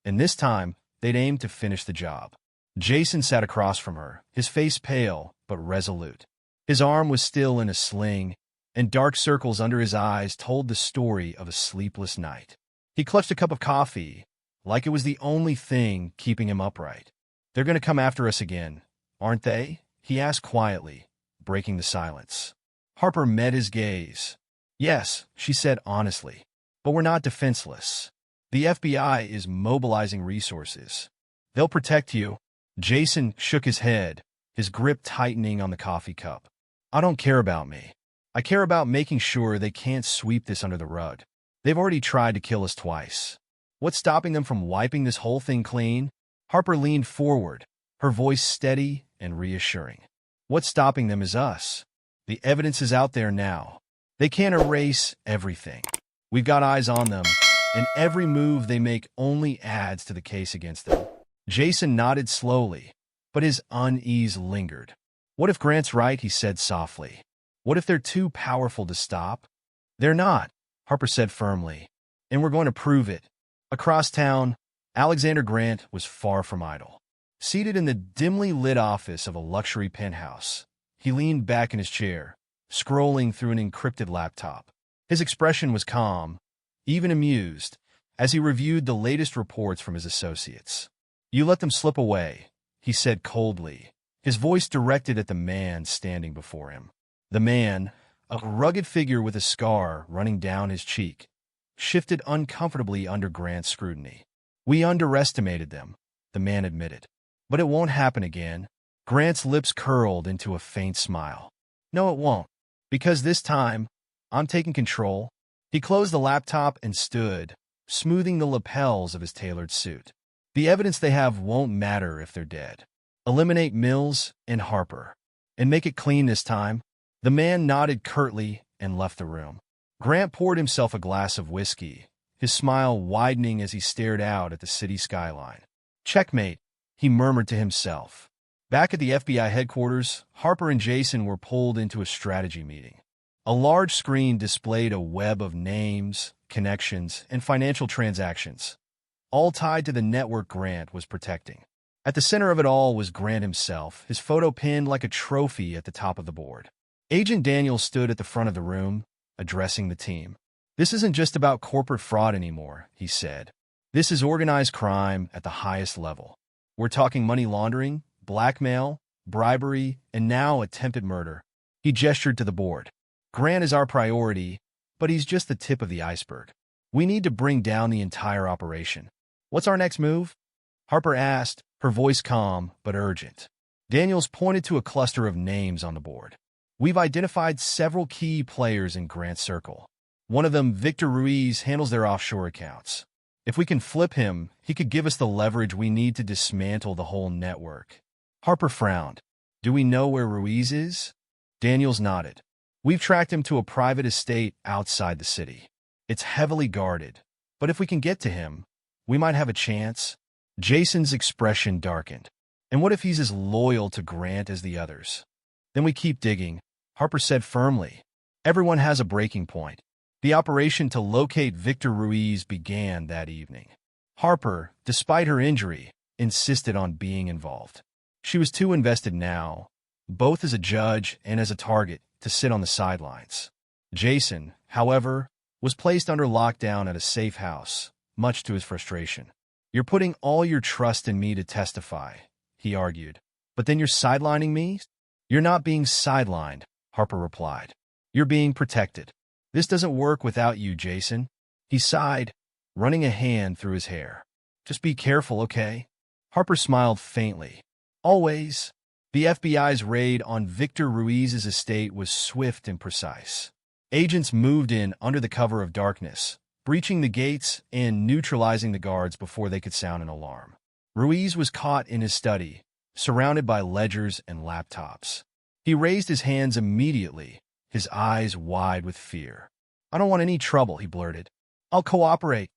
And this time, they'd aim to finish the job. Jason sat across from her, his face pale but resolute. His arm was still in a sling, and dark circles under his eyes told the story of a sleepless night. He clutched a cup of coffee, like it was the only thing keeping him upright. "They're going to come after us again, aren't they?" he asked quietly, breaking the silence. Harper met his gaze. "Yes," she said honestly, "but we're not defenseless. The FBI is mobilizing resources. They'll protect you." Jason shook his head, his grip tightening on the coffee cup. "I don't care about me. I care about making sure they can't sweep this under the rug. They've already tried to kill us twice. What's stopping them from wiping this whole thing clean?" Harper leaned forward, her voice steady and reassuring. "What's stopping them is us. The evidence is out there now. They can't erase everything. We've got eyes on them, and every move they make only adds to the case against them." Jason nodded slowly, but his unease lingered. "What if Grant's right?" he said softly. "What if they're too powerful to stop?" "They're not," Harper said firmly, "and we're going to prove it." Across town, Alexander Grant was far from idle. Seated in the dimly lit office of a luxury penthouse, he leaned back in his chair, scrolling through an encrypted laptop. His expression was calm, even amused, as he reviewed the latest reports from his associates. "You let them slip away," he said coldly, his voice directed at the man standing before him. The man, a rugged figure with a scar running down his cheek, shifted uncomfortably under Grant's scrutiny. "We underestimated them," the man admitted. "But it won't happen again." Grant's lips curled into a faint smile. "No, it won't. Because this time, I'm taking control." He closed the laptop and stood, smoothing the lapels of his tailored suit. "The evidence they have won't matter if they're dead. Eliminate Mills and Harper. And make it clean this time." The man nodded curtly and left the room. Grant poured himself a glass of whiskey, his smile widening as he stared out at the city skyline. "Checkmate," he murmured to himself. Back at the FBI headquarters, Harper and Jason were pulled into a strategy meeting. A large screen displayed a web of names, connections, and financial transactions, all tied to the network Grant was protecting. At the center of it all was Grant himself, his photo pinned like a trophy at the top of the board. Agent Daniel stood at the front of the room, addressing the team. "This isn't just about corporate fraud anymore," he said. "This is organized crime at the highest level. We're talking money laundering, blackmail, bribery, and now attempted murder." He gestured to the board. "Grant is our priority, but he's just the tip of the iceberg. We need to bring down the entire operation." "What's our next move?" Harper asked, her voice calm but urgent. Daniels pointed to a cluster of names on the board. We've identified several key players in Grant's circle. One of them, Victor Ruiz, handles their offshore accounts. If we can flip him, he could give us the leverage we need to dismantle the whole network." Harper frowned. "Do we know where Ruiz is?" Daniels nodded. "We've tracked him to a private estate outside the city. It's heavily guarded, but if we can get to him, we might have a chance." Jason's expression darkened. "And what if he's as loyal to Grant as the others?" "Then we keep digging," Harper said firmly. "Everyone has a breaking point." The operation to locate Victor Ruiz began that evening. Harper, despite her injury, insisted on being involved. She was too invested now, both as a judge and as a target, to sit on the sidelines. Jason, however, was placed under lockdown at a safe house, much to his frustration. "You're putting all your trust in me to testify," he argued. "But then you're sidelining me?" "You're not being sidelined," Harper replied. "You're being protected. This doesn't work without you, Jason." He sighed, running a hand through his hair. "Just be careful, okay?" Harper smiled faintly. "Always." The FBI's raid on Victor Ruiz's estate was swift and precise. Agents moved in under the cover of darkness, breaching the gates and neutralizing the guards before they could sound an alarm. Ruiz was caught in his study, surrounded by ledgers and laptops. He raised his hands immediately, his eyes wide with fear. "I don't want any trouble," he blurted. "I'll cooperate."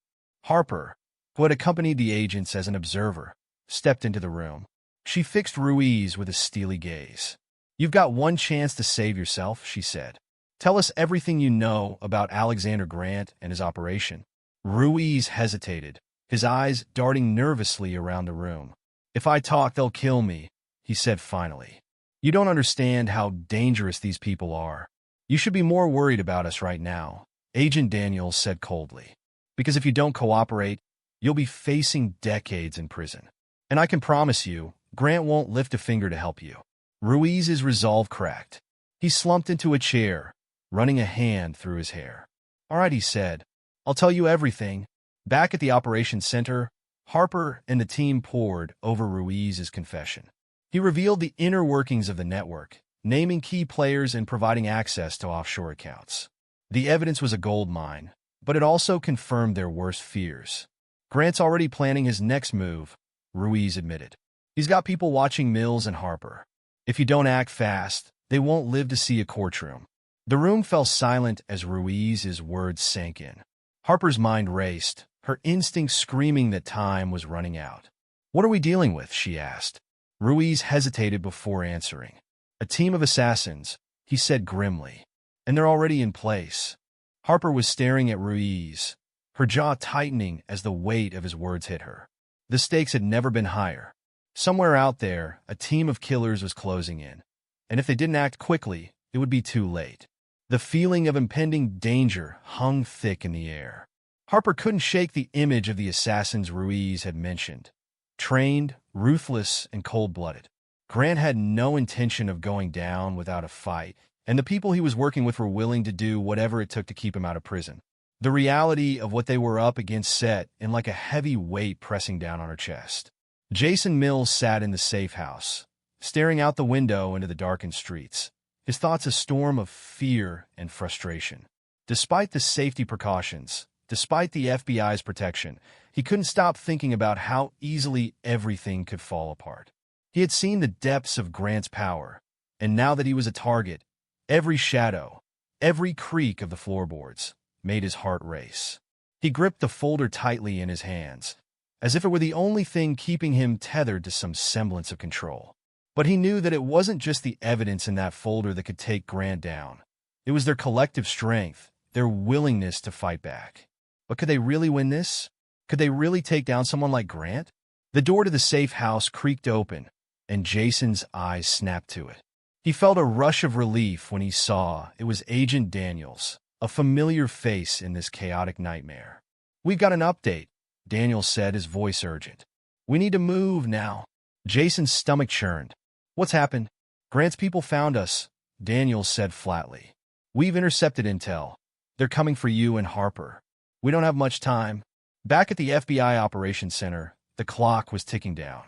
Harper, who had accompanied the agents as an observer, stepped into the room. She fixed Ruiz with a steely gaze. "You've got one chance to save yourself," she said. "Tell us everything you know about Alexander Grant and his operation." Ruiz hesitated, his eyes darting nervously around the room. "If I talk, they'll kill me," he said finally. "You don't understand how dangerous these people are. You should be more worried about us right now," Agent Daniels said coldly. "Because if you don't cooperate, you'll be facing decades in prison. And I can promise you, Grant won't lift a finger to help you." Ruiz's resolve cracked. He slumped into a chair, running a hand through his hair. "All right," he said. "I'll tell you everything." Back at the operations center, Harper and the team pored over Ruiz's confession. He revealed the inner workings of the network, naming key players and providing access to offshore accounts. The evidence was a gold mine, but it also confirmed their worst fears. "Grant's already planning his next move," Ruiz admitted. "He's got people watching Mills and Harper. If you don't act fast, they won't live to see a courtroom." The room fell silent as Ruiz's words sank in. Harper's mind raced, her instincts screaming that time was running out. "What are we dealing with?" she asked. Ruiz hesitated before answering. "A team of assassins," he said grimly. "And they're already in place." Harper was staring at Ruiz, her jaw tightening as the weight of his words hit her. The stakes had never been higher. Somewhere out there, a team of killers was closing in, and if they didn't act quickly, it would be too late. The feeling of impending danger hung thick in the air. Harper couldn't shake the image of the assassins Ruiz had mentioned. Trained, ruthless, and cold-blooded. Grant had no intention of going down without a fight, and the people he was working with were willing to do whatever it took to keep him out of prison. The reality of what they were up against set in like a heavy weight pressing down on her chest. Jason Mills sat in the safe house, staring out the window into the darkened streets, his thoughts a storm of fear and frustration. Despite the safety precautions, despite the FBI's protection, he couldn't stop thinking about how easily everything could fall apart. He had seen the depths of Grant's power, and now that he was a target, every shadow, every creak of the floorboards made his heart race. He gripped the folder tightly in his hands, as if it were the only thing keeping him tethered to some semblance of control. But he knew that it wasn't just the evidence in that folder that could take Grant down. It was their collective strength, their willingness to fight back. But could they really win this? Could they really take down someone like Grant? The door to the safe house creaked open, and Jason's eyes snapped to it. He felt a rush of relief when he saw it was Agent Daniels, a familiar face in this chaotic nightmare. "We've got an update," Daniels said, his voice urgent. "We need to move now." Jason's stomach churned. "What's happened?" "Grant's people found us," Daniels said flatly. "We've intercepted intel. They're coming for you and Harper. We don't have much time." Back at the FBI Operations Center, the clock was ticking down.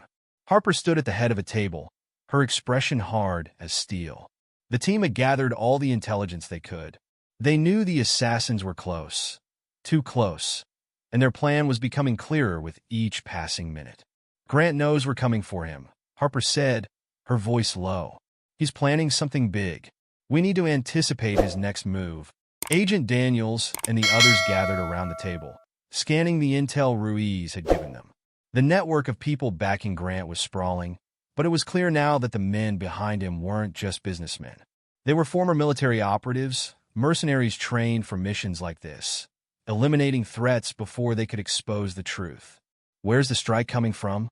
Harper stood at the head of a table, her expression hard as steel. The team had gathered all the intelligence they could. They knew the assassins were close. Too close. And their plan was becoming clearer with each passing minute. Grant knows we're coming for him, Harper said, her voice low. He's planning something big. We need to anticipate his next move. Agent Daniels and the others gathered around the table, scanning the intel Ruiz had given them. The network of people backing Grant was sprawling, but it was clear now that the men behind him weren't just businessmen. They were former military operatives, mercenaries trained for missions like this, eliminating threats before they could expose the truth. Where's the strike coming from?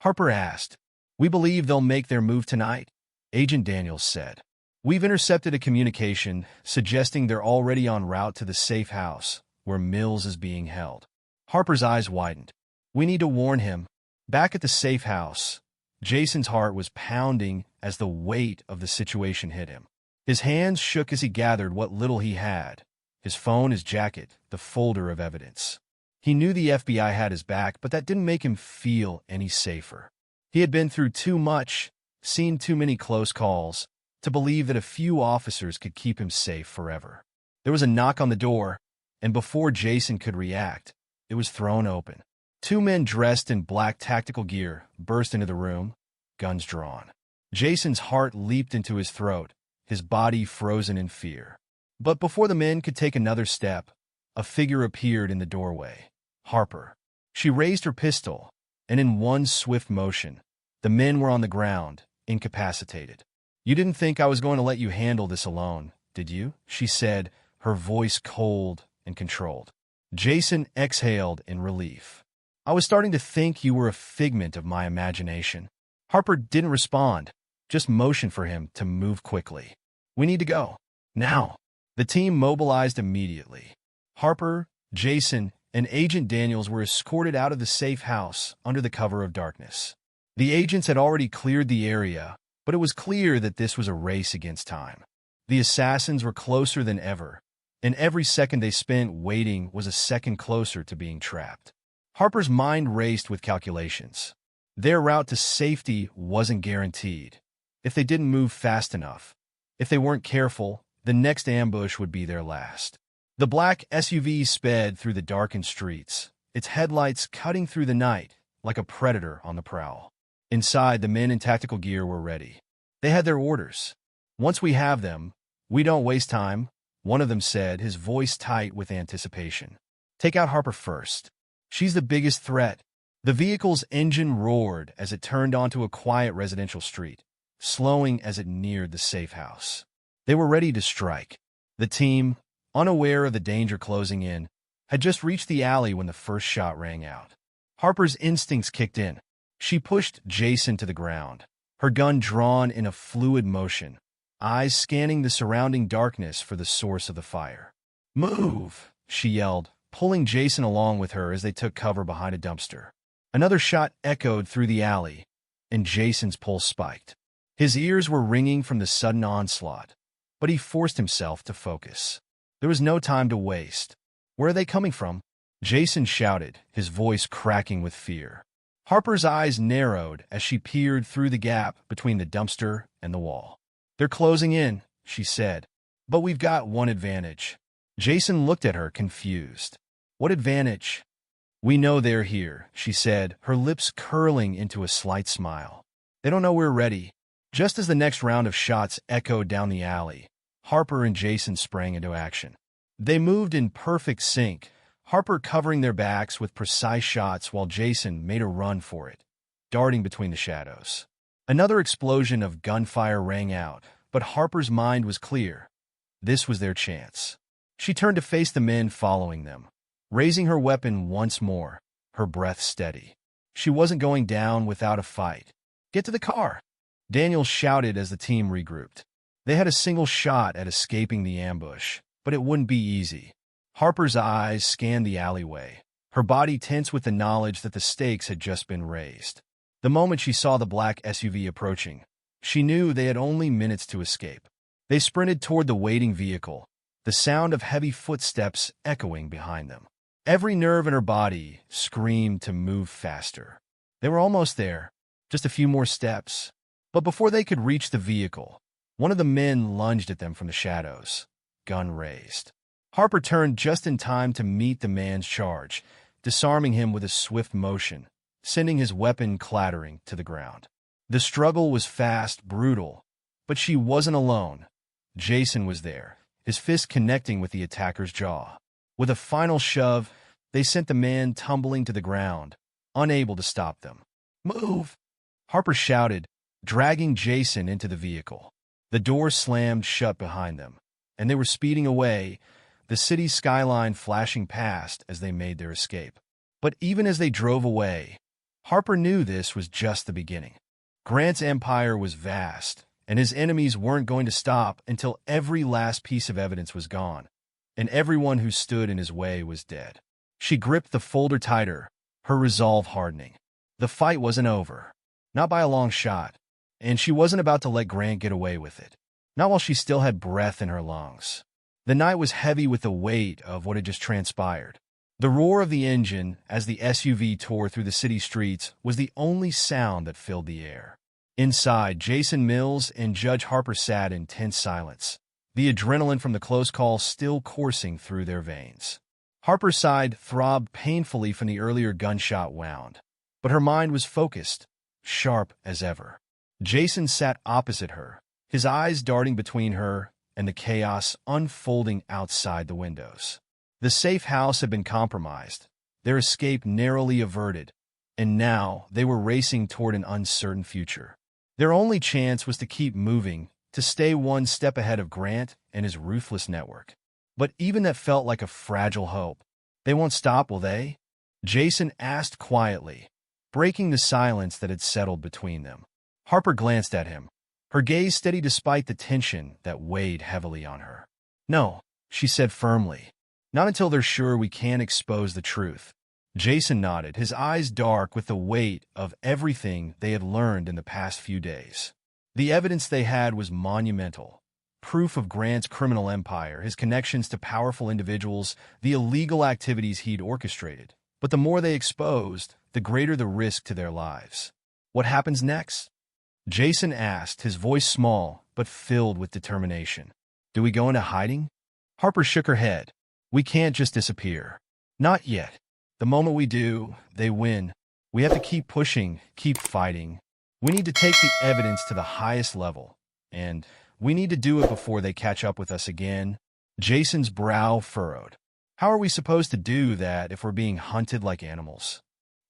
Harper asked. We believe they'll make their move tonight, Agent Daniels said. We've intercepted a communication suggesting they're already en route to the safe house where Mills is being held. Harper's eyes widened. We need to warn him. Back at the safe house, Jason's heart was pounding as the weight of the situation hit him. His hands shook as he gathered what little he had. His phone, his jacket, the folder of evidence. He knew the FBI had his back, but that didn't make him feel any safer. He had been through too much, seen too many close calls, to believe that a few officers could keep him safe forever. There was a knock on the door, and before Jason could react, it was thrown open. Two men dressed in black tactical gear burst into the room, guns drawn. Jason's heart leaped into his throat, his body frozen in fear. But before the men could take another step, a figure appeared in the doorway. Harper. She raised her pistol, and in one swift motion, the men were on the ground, incapacitated. You didn't think I was going to let you handle this alone, did you? She said, her voice cold and controlled. Jason exhaled in relief. I was starting to think you were a figment of my imagination. Harper didn't respond, just motioned for him to move quickly. We need to go. Now. The team mobilized immediately. Harper, Jason, and Agent Daniels were escorted out of the safe house under the cover of darkness. The agents had already cleared the area, but it was clear that this was a race against time. The assassins were closer than ever, and every second they spent waiting was a second closer to being trapped. Harper's mind raced with calculations. Their route to safety wasn't guaranteed. If they didn't move fast enough, if they weren't careful, the next ambush would be their last. The black SUV sped through the darkened streets, its headlights cutting through the night like a predator on the prowl. Inside, the men in tactical gear were ready. They had their orders. Once we have them, we don't waste time, one of them said, his voice tight with anticipation. Take out Harper first. She's the biggest threat. The vehicle's engine roared as it turned onto a quiet residential street, slowing as it neared the safe house. They were ready to strike. The team, unaware of the danger closing in, had just reached the alley when the first shot rang out. Harper's instincts kicked in. She pushed Jason to the ground, her gun drawn in a fluid motion, eyes scanning the surrounding darkness for the source of the fire. Move, she yelled, pulling Jason along with her as they took cover behind a dumpster. Another shot echoed through the alley, and Jason's pulse spiked. His ears were ringing from the sudden onslaught, but he forced himself to focus. There was no time to waste. Where are they coming from? Jason shouted, his voice cracking with fear. Harper's eyes narrowed as she peered through the gap between the dumpster and the wall. They're closing in, she said, but we've got one advantage. Jason looked at her, confused. What advantage? We know they're here, she said, her lips curling into a slight smile. They don't know we're ready. Just as the next round of shots echoed down the alley, Harper and Jason sprang into action. They moved in perfect sync, Harper covering their backs with precise shots while Jason made a run for it, darting between the shadows. Another explosion of gunfire rang out, but Harper's mind was clear. This was their chance. She turned to face the men following them, raising her weapon once more, her breath steady. She wasn't going down without a fight. Get to the car, Daniel shouted as the team regrouped. They had a single shot at escaping the ambush, but it wouldn't be easy. Harper's eyes scanned the alleyway, her body tense with the knowledge that the stakes had just been raised. The moment she saw the black SUV approaching, she knew they had only minutes to escape. They sprinted toward the waiting vehicle, the sound of heavy footsteps echoing behind them. Every nerve in her body screamed to move faster. They were almost there, just a few more steps. But before they could reach the vehicle, One of the men lunged at them from the shadows, gun raised. Harper turned just in time to meet the man's charge, disarming him with a swift motion, sending his weapon clattering to the ground. The struggle was fast, brutal, but she wasn't alone. Jason was there, his fist connecting with the attacker's jaw. With a final shove, they sent the man tumbling to the ground, unable to stop them. "Move!" Harper shouted, dragging Jason into the vehicle. The door slammed shut behind them, and they were speeding away, the city's skyline flashing past as they made their escape. But even as they drove away, Harper knew this was just the beginning. Grant's empire was vast, and his enemies weren't going to stop until every last piece of evidence was gone, and everyone who stood in his way was dead. She gripped the folder tighter, her resolve hardening. The fight wasn't over, not by a long shot, and she wasn't about to let Grant get away with it, not while she still had breath in her lungs. The night was heavy with the weight of what had just transpired. The roar of the engine as the SUV tore through the city streets was the only sound that filled the air. Inside, Jason Mills and Judge Harper sat in tense silence, the adrenaline from the close call still coursing through their veins. Harper's side throbbed painfully from the earlier gunshot wound, but her mind was focused, sharp as ever. Jason sat opposite her, his eyes darting between her and the chaos unfolding outside the windows. The safe house had been compromised, their escape narrowly averted, and now they were racing toward an uncertain future. Their only chance was to keep moving, to stay one step ahead of Grant and his ruthless network. But even that felt like a fragile hope. They won't stop, will they? Jason asked quietly, breaking the silence that had settled between them. Harper glanced at him, her gaze steady despite the tension that weighed heavily on her. "No," she said firmly. "Not until they're sure we can't expose the truth." Jason nodded, his eyes dark with the weight of everything they had learned in the past few days. The evidence they had was monumental. Proof of Grant's criminal empire, his connections to powerful individuals, the illegal activities he'd orchestrated. But the more they exposed, the greater the risk to their lives. "What happens next?" Jason asked, his voice small but filled with determination. "Do we go into hiding?" Harper shook her head. "We can't just disappear. Not yet. The moment we do, they win. We have to keep pushing, keep fighting. We need to take the evidence to the highest level, and we need to do it before they catch up with us again." Jason's brow furrowed. "How are we supposed to do that if we're being hunted like animals?"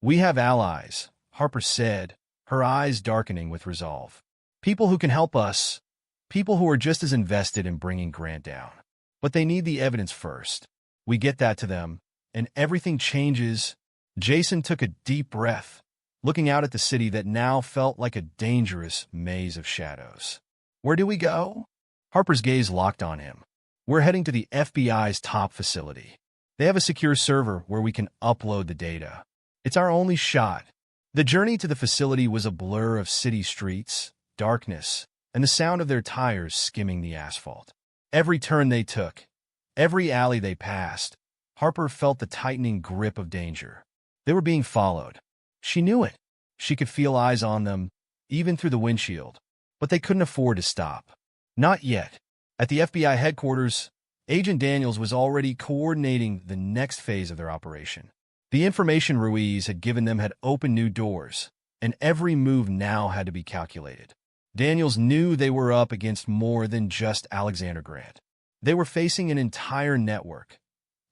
"We have allies," Harper said, her eyes darkening with resolve. "People who can help us, people who are just as invested in bringing Grant down. But they need the evidence first. We get that to them, and everything changes." Jason took a deep breath, looking out at the city that now felt like a dangerous maze of shadows. "Where do we go?" Harper's gaze locked on him. "We're heading to the FBI's top facility. They have a secure server where we can upload the data. It's our only shot." The journey to the facility was a blur of city streets, darkness, and the sound of their tires skimming the asphalt. Every turn they took, every alley they passed, Harper felt the tightening grip of danger. They were being followed. She knew it. She could feel eyes on them, even through the windshield. But they couldn't afford to stop. Not yet. At the FBI headquarters, Agent Daniels was already coordinating the next phase of their operation. The information Ruiz had given them had opened new doors, and every move now had to be calculated. Daniels knew they were up against more than just Alexander Grant. They were facing an entire network,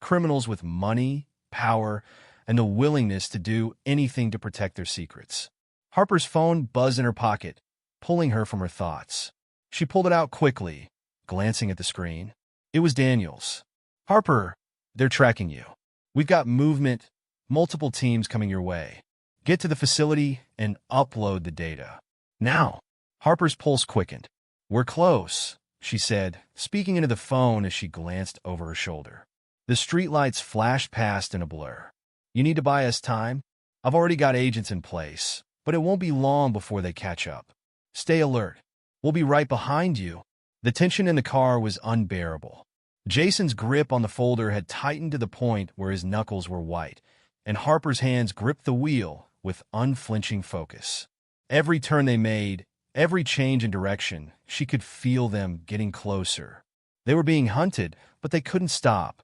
criminals with money, power, and the willingness to do anything to protect their secrets. Harper's phone buzzed in her pocket, pulling her from her thoughts. She pulled it out quickly, glancing at the screen. It was Daniels. "Harper, they're tracking you. We've got movement, multiple teams coming your way. Get to the facility and upload the data. Now." Harper's pulse quickened. "We're close," she said, speaking into the phone as she glanced over her shoulder. The streetlights flashed past in a blur. "You need to buy us time? I've already got agents in place, but it won't be long before they catch up. Stay alert. We'll be right behind you." The tension in the car was unbearable. Jason's grip on the folder had tightened to the point where his knuckles were white, and Harper's hands gripped the wheel with unflinching focus. Every turn they made, Every change in direction, she could feel them getting closer. They were being hunted, but they couldn't stop.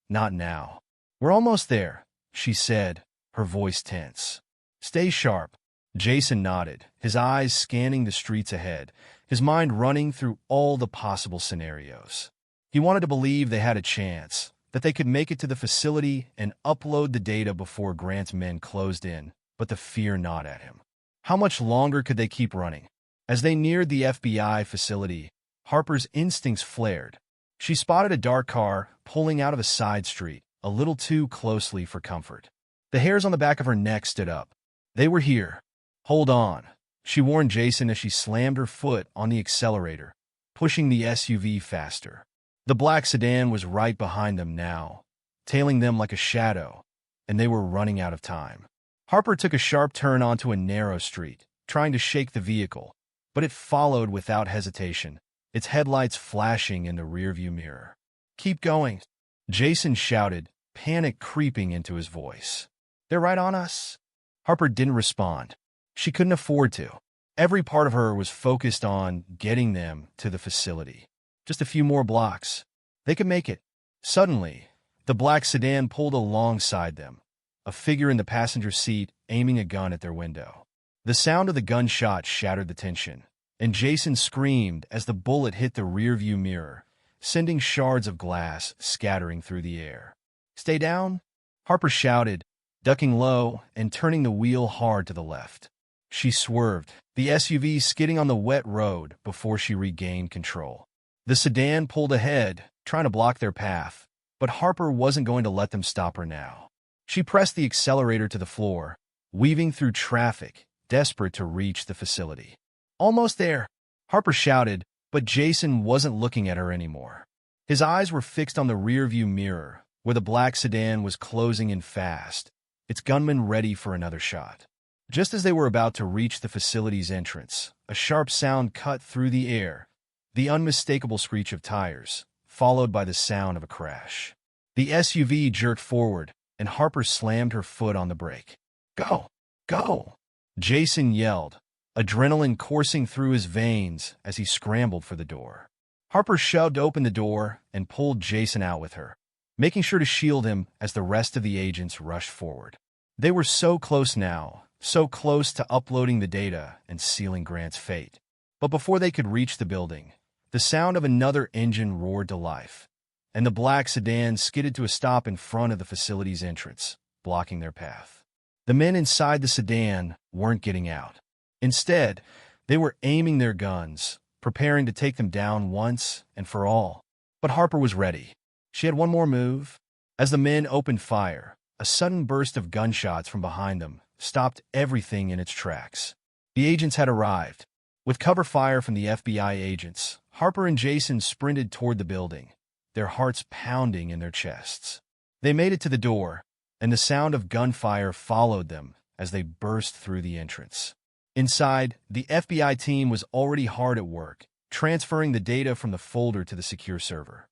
Not now. "We're almost there," she said, her voice tense. "Stay sharp." Jason nodded, his eyes scanning the streets ahead, his mind running through all the possible scenarios. He wanted to believe they had a chance, that they could make it to the facility and upload the data before Grant's men closed in, but the fear gnawed at him. How much longer could they keep running? As they neared the FBI facility, Harper's instincts flared. She spotted a dark car pulling out of a side street, a little too closely for comfort. The hairs on the back of her neck stood up. They were here. "Hold on," she warned Jason as she slammed her foot on the accelerator, pushing the SUV faster. The black sedan was right behind them now, tailing them like a shadow, and they were running out of time. Harper took a sharp turn onto a narrow street, trying to shake the vehicle, but it followed without hesitation, its headlights flashing in the rearview mirror. "Keep going," Jason shouted, panic creeping into his voice. "They're right on us." Harper didn't respond. She couldn't afford to. Every part of her was focused on getting them to the facility. Just a few more blocks. They could make it. Suddenly, the black sedan pulled alongside them, a figure in the passenger seat aiming a gun at their window. The sound of the gunshot shattered the tension, and Jason screamed as the bullet hit the rearview mirror, sending shards of glass scattering through the air. "Stay down," Harper shouted, ducking low and turning the wheel hard to the left. She swerved, the SUV skidding on the wet road before she regained control. The sedan pulled ahead, trying to block their path, but Harper wasn't going to let them stop her now. She pressed the accelerator to the floor, weaving through traffic, desperate to reach the facility. "Almost there," Harper shouted, but Jason wasn't looking at her anymore. His eyes were fixed on the rearview mirror, where the black sedan was closing in fast, its gunman ready for another shot. Just as they were about to reach the facility's entrance, a sharp sound cut through the air, the unmistakable screech of tires, followed by the sound of a crash. The SUV jerked forward, and Harper slammed her foot on the brake. "Go! Go!" Jason yelled, adrenaline coursing through his veins as he scrambled for the door. Harper shoved open the door and pulled Jason out with her, making sure to shield him as the rest of the agents rushed forward. They were so close now, so close to uploading the data and sealing Grant's fate. But before they could reach the building, the sound of another engine roared to life, and the black sedan skidded to a stop in front of the facility's entrance, blocking their path. The men inside the sedan weren't getting out. Instead, they were aiming their guns, preparing to take them down once and for all. But Harper was ready. She had one more move. As the men opened fire, a sudden burst of gunshots from behind them stopped everything in its tracks. The agents had arrived. With cover fire from the FBI agents, Harper and Jason sprinted toward the building, their hearts pounding in their chests. They made it to the door, and the sound of gunfire followed them as they burst through the entrance. Inside, the FBI team was already hard at work, transferring the data from the folder to the secure server.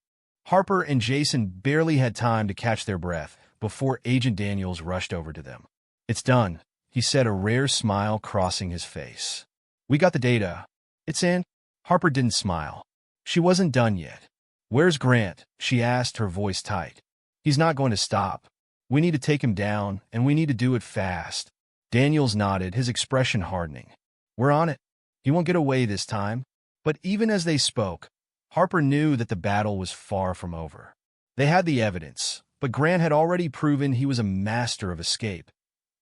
Harper and Jason barely had time to catch their breath before Agent Daniels rushed over to them. "It's done," he said, a rare smile crossing his face. "We got the data. It's in." Harper didn't smile. She wasn't done yet. "Where's Grant?" she asked, her voice tight. "He's not going to stop. We need to take him down, and we need to do it fast." Daniels nodded, his expression hardening. "We're on it. He won't get away this time." But even as they spoke, Harper knew that the battle was far from over. They had the evidence, but Grant had already proven he was a master of escape,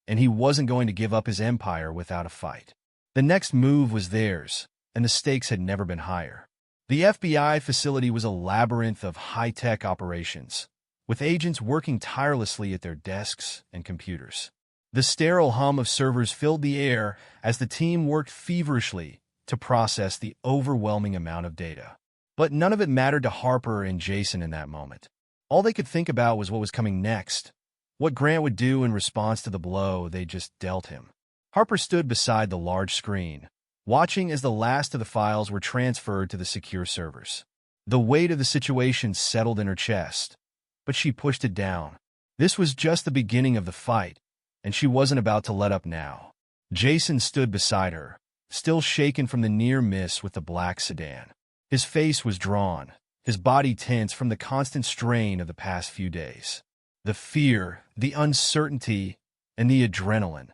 and he wasn't going to give up his empire without a fight. The next move was theirs, and the stakes had never been higher. The FBI facility was a labyrinth of high-tech operations, with agents working tirelessly at their desks and computers. The sterile hum of servers filled the air as the team worked feverishly to process the overwhelming amount of data. But none of it mattered to Harper and Jason in that moment. All they could think about was what was coming next, what Grant would do in response to the blow they just dealt him. Harper stood beside the large screen, watching as the last of the files were transferred to the secure servers. The weight of the situation settled in her chest, but she pushed it down. This was just the beginning of the fight, and she wasn't about to let up now. Jason stood beside her, still shaken from the near miss with the black sedan. His face was drawn, his body tense from the constant strain of the past few days. The fear, the uncertainty, and the adrenaline.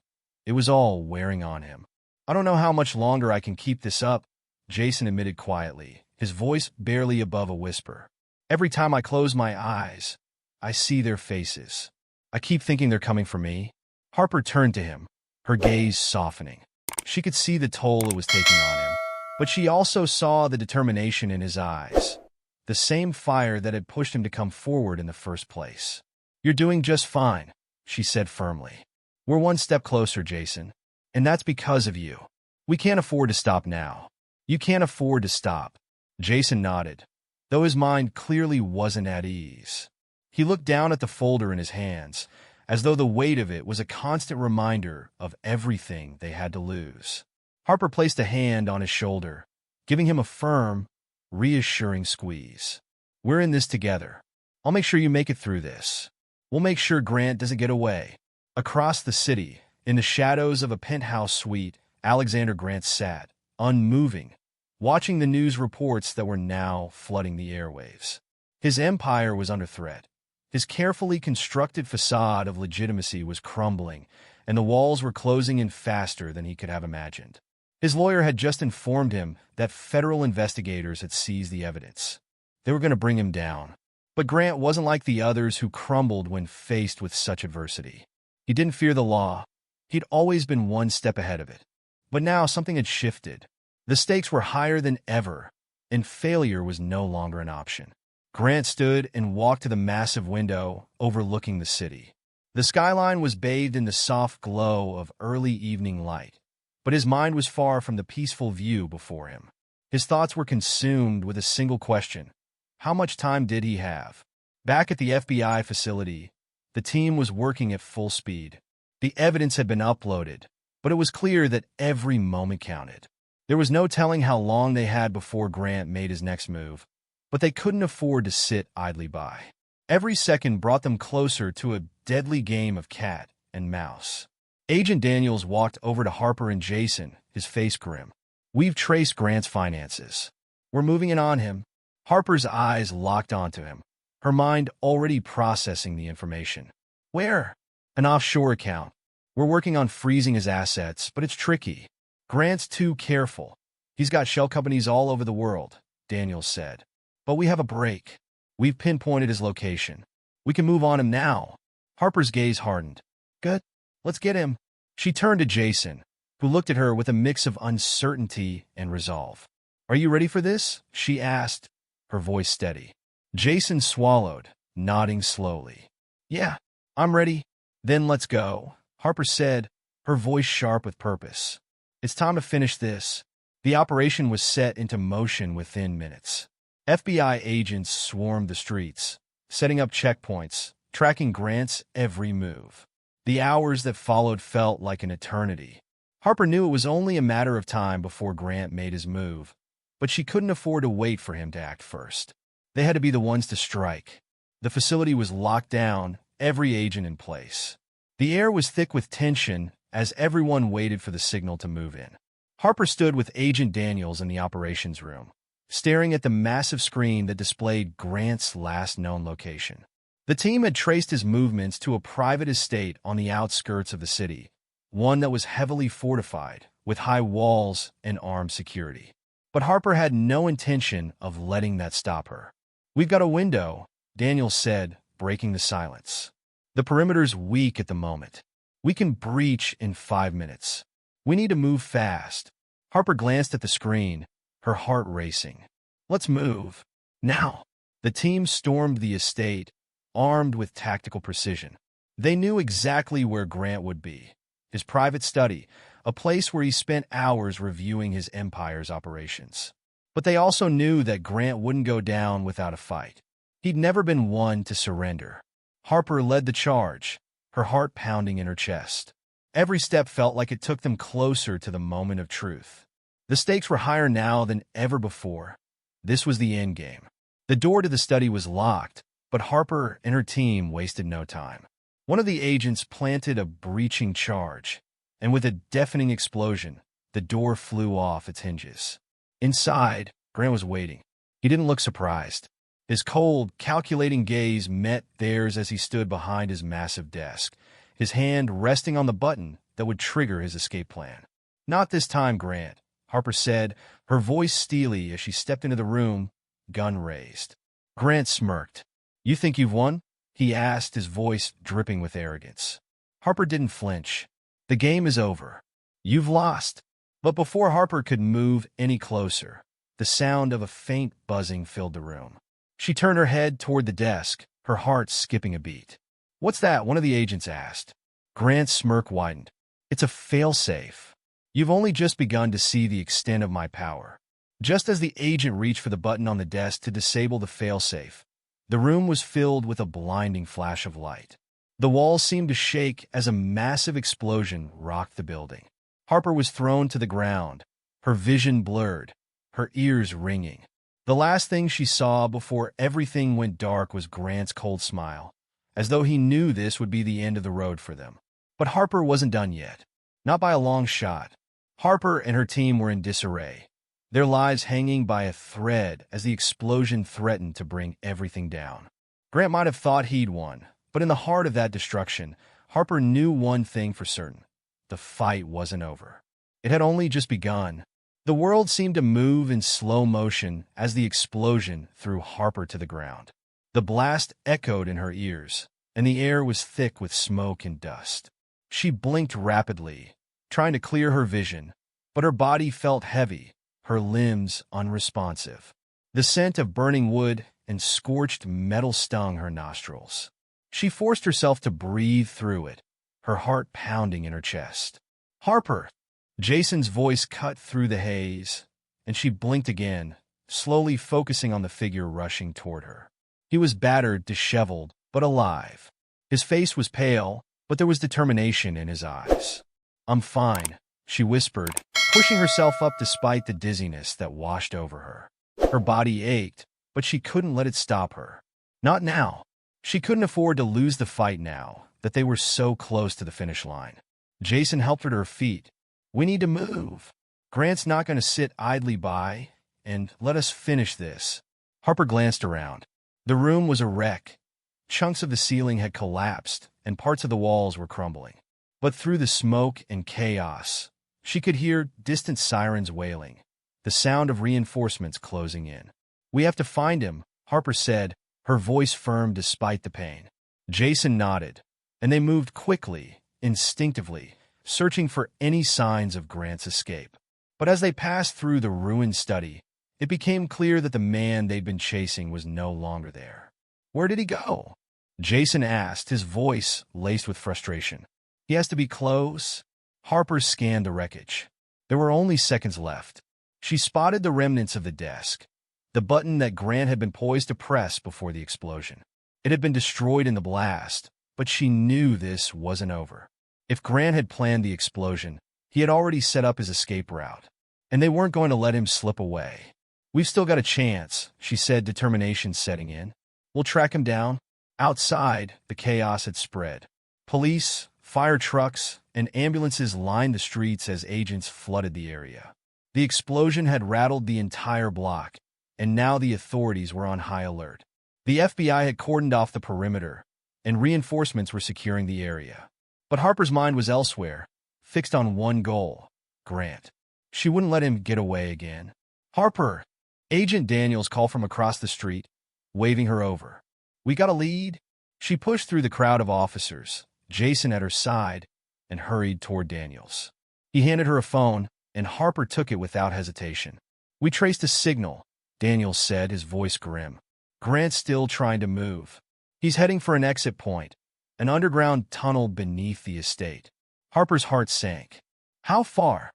It was all wearing on him. "I don't know how much longer I can keep this up," Jason admitted quietly, his voice barely above a whisper. "Every time I close my eyes, I see their faces. I keep thinking they're coming for me." Harper turned to him, her gaze softening. She could see the toll it was taking on him, but she also saw the determination in his eyes, the same fire that had pushed him to come forward in the first place. "You're doing just fine," she said firmly. "We're one step closer, Jason, and that's because of you. We can't afford to stop now. You can't afford to stop." Jason nodded, though his mind clearly wasn't at ease. He looked down at the folder in his hands, as though the weight of it was a constant reminder of everything they had to lose. Harper placed a hand on his shoulder, giving him a firm, reassuring squeeze. "We're in this together. I'll make sure you make it through this. We'll make sure Grant doesn't get away." Across the city, in the shadows of a penthouse suite, Alexander Grant sat, unmoving, watching the news reports that were now flooding the airwaves. His empire was under threat. His carefully constructed facade of legitimacy was crumbling, and the walls were closing in faster than he could have imagined. His lawyer had just informed him that federal investigators had seized the evidence. They were going to bring him down. But Grant wasn't like the others who crumbled when faced with such adversity. He didn't fear the law. He'd always been one step ahead of it. But now something had shifted. The stakes were higher than ever, and failure was no longer an option. Grant stood and walked to the massive window overlooking the city. The skyline was bathed in the soft glow of early evening light, but his mind was far from the peaceful view before him. His thoughts were consumed with a single question: how much time did he have? Back at the FBI facility, the team was working at full speed. The evidence had been uploaded, but it was clear that every moment counted. There was no telling how long they had before Grant made his next move, but they couldn't afford to sit idly by. Every second brought them closer to a deadly game of cat and mouse. Agent Daniels walked over to Harper and Jason, his face grim. "We've traced Grant's finances. We're moving in on him." Harper's eyes locked onto him, her mind already processing the information. "Where?" "An offshore account. We're working on freezing his assets, but it's tricky. Grant's too careful. He's got shell companies all over the world," Daniels said. "But we have a break. We've pinpointed his location. We can move on him now." Harper's gaze hardened. "Good. Let's get him." She turned to Jason, who looked at her with a mix of uncertainty and resolve. "Are you ready for this?" she asked, her voice steady. Jason swallowed, nodding slowly. "Yeah, I'm ready." "Then let's go," Harper said, her voice sharp with purpose. "It's time to finish this." The operation was set into motion within minutes. FBI agents swarmed the streets, setting up checkpoints, tracking Grant's every move. The hours that followed felt like an eternity. Harper knew it was only a matter of time before Grant made his move, but she couldn't afford to wait for him to act first. They had to be the ones to strike. The facility was locked down, every agent in place. The air was thick with tension as everyone waited for the signal to move in. Harper stood with Agent Daniels in the operations room, staring at the massive screen that displayed Grant's last known location. The team had traced his movements to a private estate on the outskirts of the city, one that was heavily fortified, with high walls and armed security. But Harper had no intention of letting that stop her. "We've got a window," Daniels said, breaking the silence. "The perimeter's weak at the moment. We can breach in 5 minutes. We need to move fast." Harper glanced at the screen, her heart racing. "Let's move. Now." The team stormed the estate, armed with tactical precision. They knew exactly where Grant would be, his private study, a place where he spent hours reviewing his empire's operations. But they also knew that Grant wouldn't go down without a fight. He'd never been one to surrender. Harper led the charge, her heart pounding in her chest. Every step felt like it took them closer to the moment of truth. The stakes were higher now than ever before. This was the end game. The door to the study was locked, but Harper and her team wasted no time. One of the agents planted a breaching charge, and with a deafening explosion, the door flew off its hinges. Inside, Grant was waiting. He didn't look surprised. His cold, calculating gaze met theirs as he stood behind his massive desk, his hand resting on the button that would trigger his escape plan. "Not this time, Grant," Harper said, her voice steely as she stepped into the room, gun raised. Grant smirked. "You think you've won?" he asked, his voice dripping with arrogance. Harper didn't flinch. "The game is over. You've lost." But before Harper could move any closer, the sound of a faint buzzing filled the room. She turned her head toward the desk, her heart skipping a beat. "What's that?" one of the agents asked. Grant's smirk widened. "It's a failsafe. You've only just begun to see the extent of my power." Just as the agent reached for the button on the desk to disable the failsafe, the room was filled with a blinding flash of light. The walls seemed to shake as a massive explosion rocked the building. Harper was thrown to the ground, her vision blurred, her ears ringing. The last thing she saw before everything went dark was Grant's cold smile, as though he knew this would be the end of the road for them. But Harper wasn't done yet. Not by a long shot. Harper and her team were in disarray, their lives hanging by a thread as the explosion threatened to bring everything down. Grant might have thought he'd won, but in the heart of that destruction, Harper knew one thing for certain. The fight wasn't over. It had only just begun. The world seemed to move in slow motion as the explosion threw Harper to the ground. The blast echoed in her ears, and the air was thick with smoke and dust. She blinked rapidly, trying to clear her vision, but her body felt heavy, her limbs unresponsive. The scent of burning wood and scorched metal stung her nostrils. She forced herself to breathe through it, her heart pounding in her chest. "Harper!" Jason's voice cut through the haze, and she blinked again, slowly focusing on the figure rushing toward her. He was battered, disheveled, but alive. His face was pale, but there was determination in his eyes. "I'm fine," she whispered, pushing herself up despite the dizziness that washed over her. Her body ached, but she couldn't let it stop her. Not now. She couldn't afford to lose the fight now that they were so close to the finish line. Jason helped her to her feet. "We need to move. Grant's not going to sit idly by and let us finish this." Harper glanced around. The room was a wreck. Chunks of the ceiling had collapsed, and parts of the walls were crumbling. But through the smoke and chaos, she could hear distant sirens wailing, the sound of reinforcements closing in. "We have to find him," Harper said, her voice firm despite the pain. Jason nodded, and they moved quickly, instinctively, searching for any signs of Grant's escape. But as they passed through the ruined study, it became clear that the man they'd been chasing was no longer there. "Where did he go?" Jason asked, his voice laced with frustration. "He has to be close." Harper scanned the wreckage. There were only seconds left. She spotted the remnants of the desk, the button that Grant had been poised to press before the explosion. It had been destroyed in the blast, but she knew this wasn't over. If Grant had planned the explosion, he had already set up his escape route, and they weren't going to let him slip away. "We've still got a chance," she said, determination setting in. "We'll track him down." Outside, the chaos had spread. Police, fire trucks, and ambulances lined the streets as agents flooded the area. The explosion had rattled the entire block, and now the authorities were on high alert. The FBI had cordoned off the perimeter, and reinforcements were securing the area. But Harper's mind was elsewhere, fixed on one goal: Grant. She wouldn't let him get away again. "Harper!" Agent Daniels called from across the street, waving her over. "We got a lead?" She pushed through the crowd of officers, Jason at her side, and hurried toward Daniels. He handed her a phone, and Harper took it without hesitation. "We traced a signal," Daniels said, his voice grim. "Grant's still trying to move. He's heading for an exit point, an underground tunnel beneath the estate." Harper's heart sank. "How far?"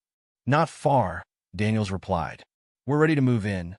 "Not far," Daniels replied. "We're ready to move in,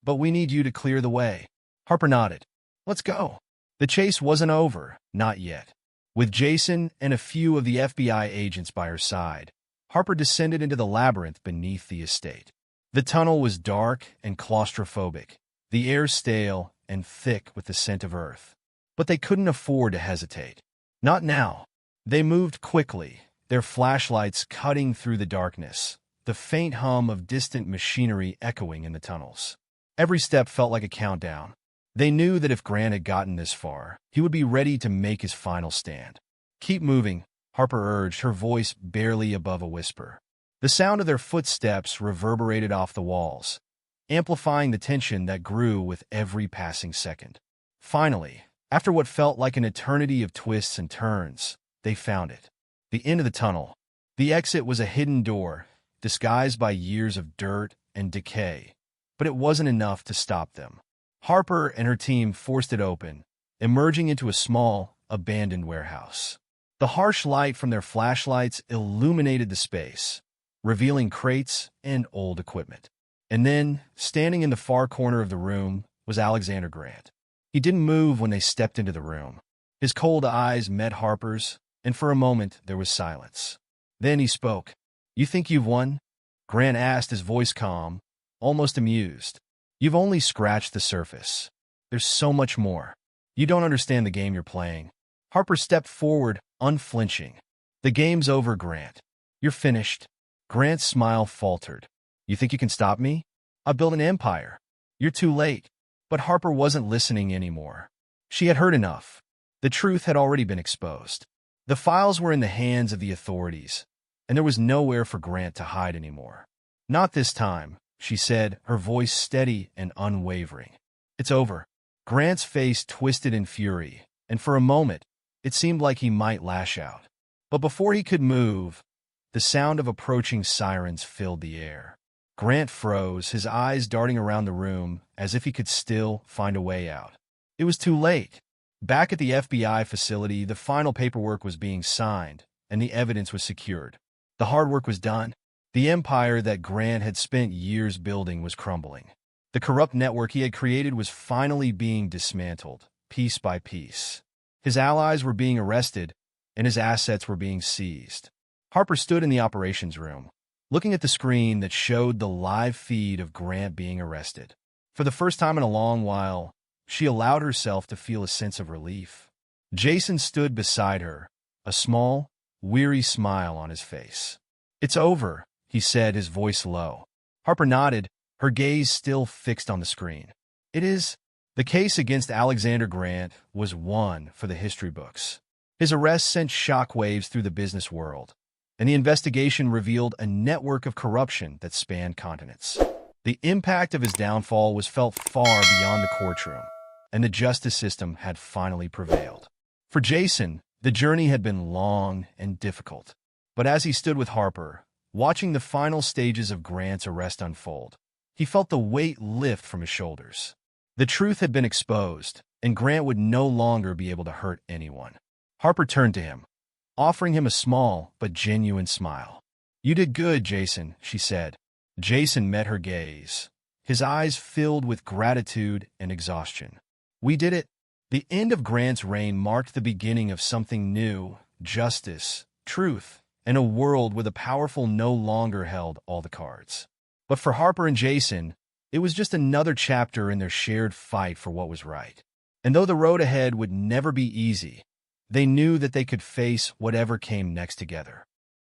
but we need you to clear the way." Harper nodded. "Let's go." The chase wasn't over, not yet. With Jason and a few of the FBI agents by her side, Harper descended into the labyrinth beneath the estate. The tunnel was dark and claustrophobic, the air stale and thick with the scent of earth. But they couldn't afford to hesitate. Not now. They moved quickly, their flashlights cutting through the darkness, the faint hum of distant machinery echoing in the tunnels. Every step felt like a countdown. They knew that if Grant had gotten this far, he would be ready to make his final stand. "Keep moving," Harper urged, her voice barely above a whisper. The sound of their footsteps reverberated off the walls, amplifying the tension that grew with every passing second. Finally, after what felt like an eternity of twists and turns, they found it. The end of the tunnel. The exit was a hidden door, disguised by years of dirt and decay, but it wasn't enough to stop them. Harper and her team forced it open, emerging into a small, abandoned warehouse. The harsh light from their flashlights illuminated the space, revealing crates and old equipment. And then, standing in the far corner of the room, was Alexander Grant. He didn't move when they stepped into the room. His cold eyes met Harper's, and for a moment there was silence. Then he spoke. "You think you've won?" Grant asked, his voice calm, almost amused. "You've only scratched the surface. There's so much more. You don't understand the game you're playing." Harper stepped forward, unflinching. "The game's over, Grant. You're finished." Grant's smile faltered. "You think you can stop me? I built an empire. You're too late." But Harper wasn't listening anymore. She had heard enough. The truth had already been exposed. The files were in the hands of the authorities, and there was nowhere for Grant to hide anymore. "Not this time," she said, her voice steady and unwavering. "It's over." Grant's face twisted in fury, and for a moment, it seemed like he might lash out. But before he could move, the sound of approaching sirens filled the air. Grant froze, his eyes darting around the room as if he could still find a way out. It was too late. Back at the FBI facility, the final paperwork was being signed, and the evidence was secured. The hard work was done. The empire that Grant had spent years building was crumbling. The corrupt network he had created was finally being dismantled, piece by piece. His allies were being arrested, and his assets were being seized. Harper stood in the operations room, looking at the screen that showed the live feed of Grant being arrested. For the first time in a long while, she allowed herself to feel a sense of relief. Jason stood beside her, a small, weary smile on his face. "It's over," he said, his voice low. Harper nodded, her gaze still fixed on the screen. "It is." The case against Alexander Grant was one for the history books. His arrest sent shockwaves through the business world, and the investigation revealed a network of corruption that spanned continents. The impact of his downfall was felt far beyond the courtroom, and the justice system had finally prevailed. For Jason, the journey had been long and difficult. But as he stood with Harper, watching the final stages of Grant's arrest unfold, he felt the weight lift from his shoulders. The truth had been exposed, and Grant would no longer be able to hurt anyone. Harper turned to him, offering him a small but genuine smile. "You did good, Jason," she said. Jason met her gaze, his eyes filled with gratitude and exhaustion. "We did it." The end of Grant's reign marked the beginning of something new: justice, truth, and a world where the powerful no longer held all the cards. But for Harper and Jason, it was just another chapter in their shared fight for what was right. And though the road ahead would never be easy, they knew that they could face whatever came next together.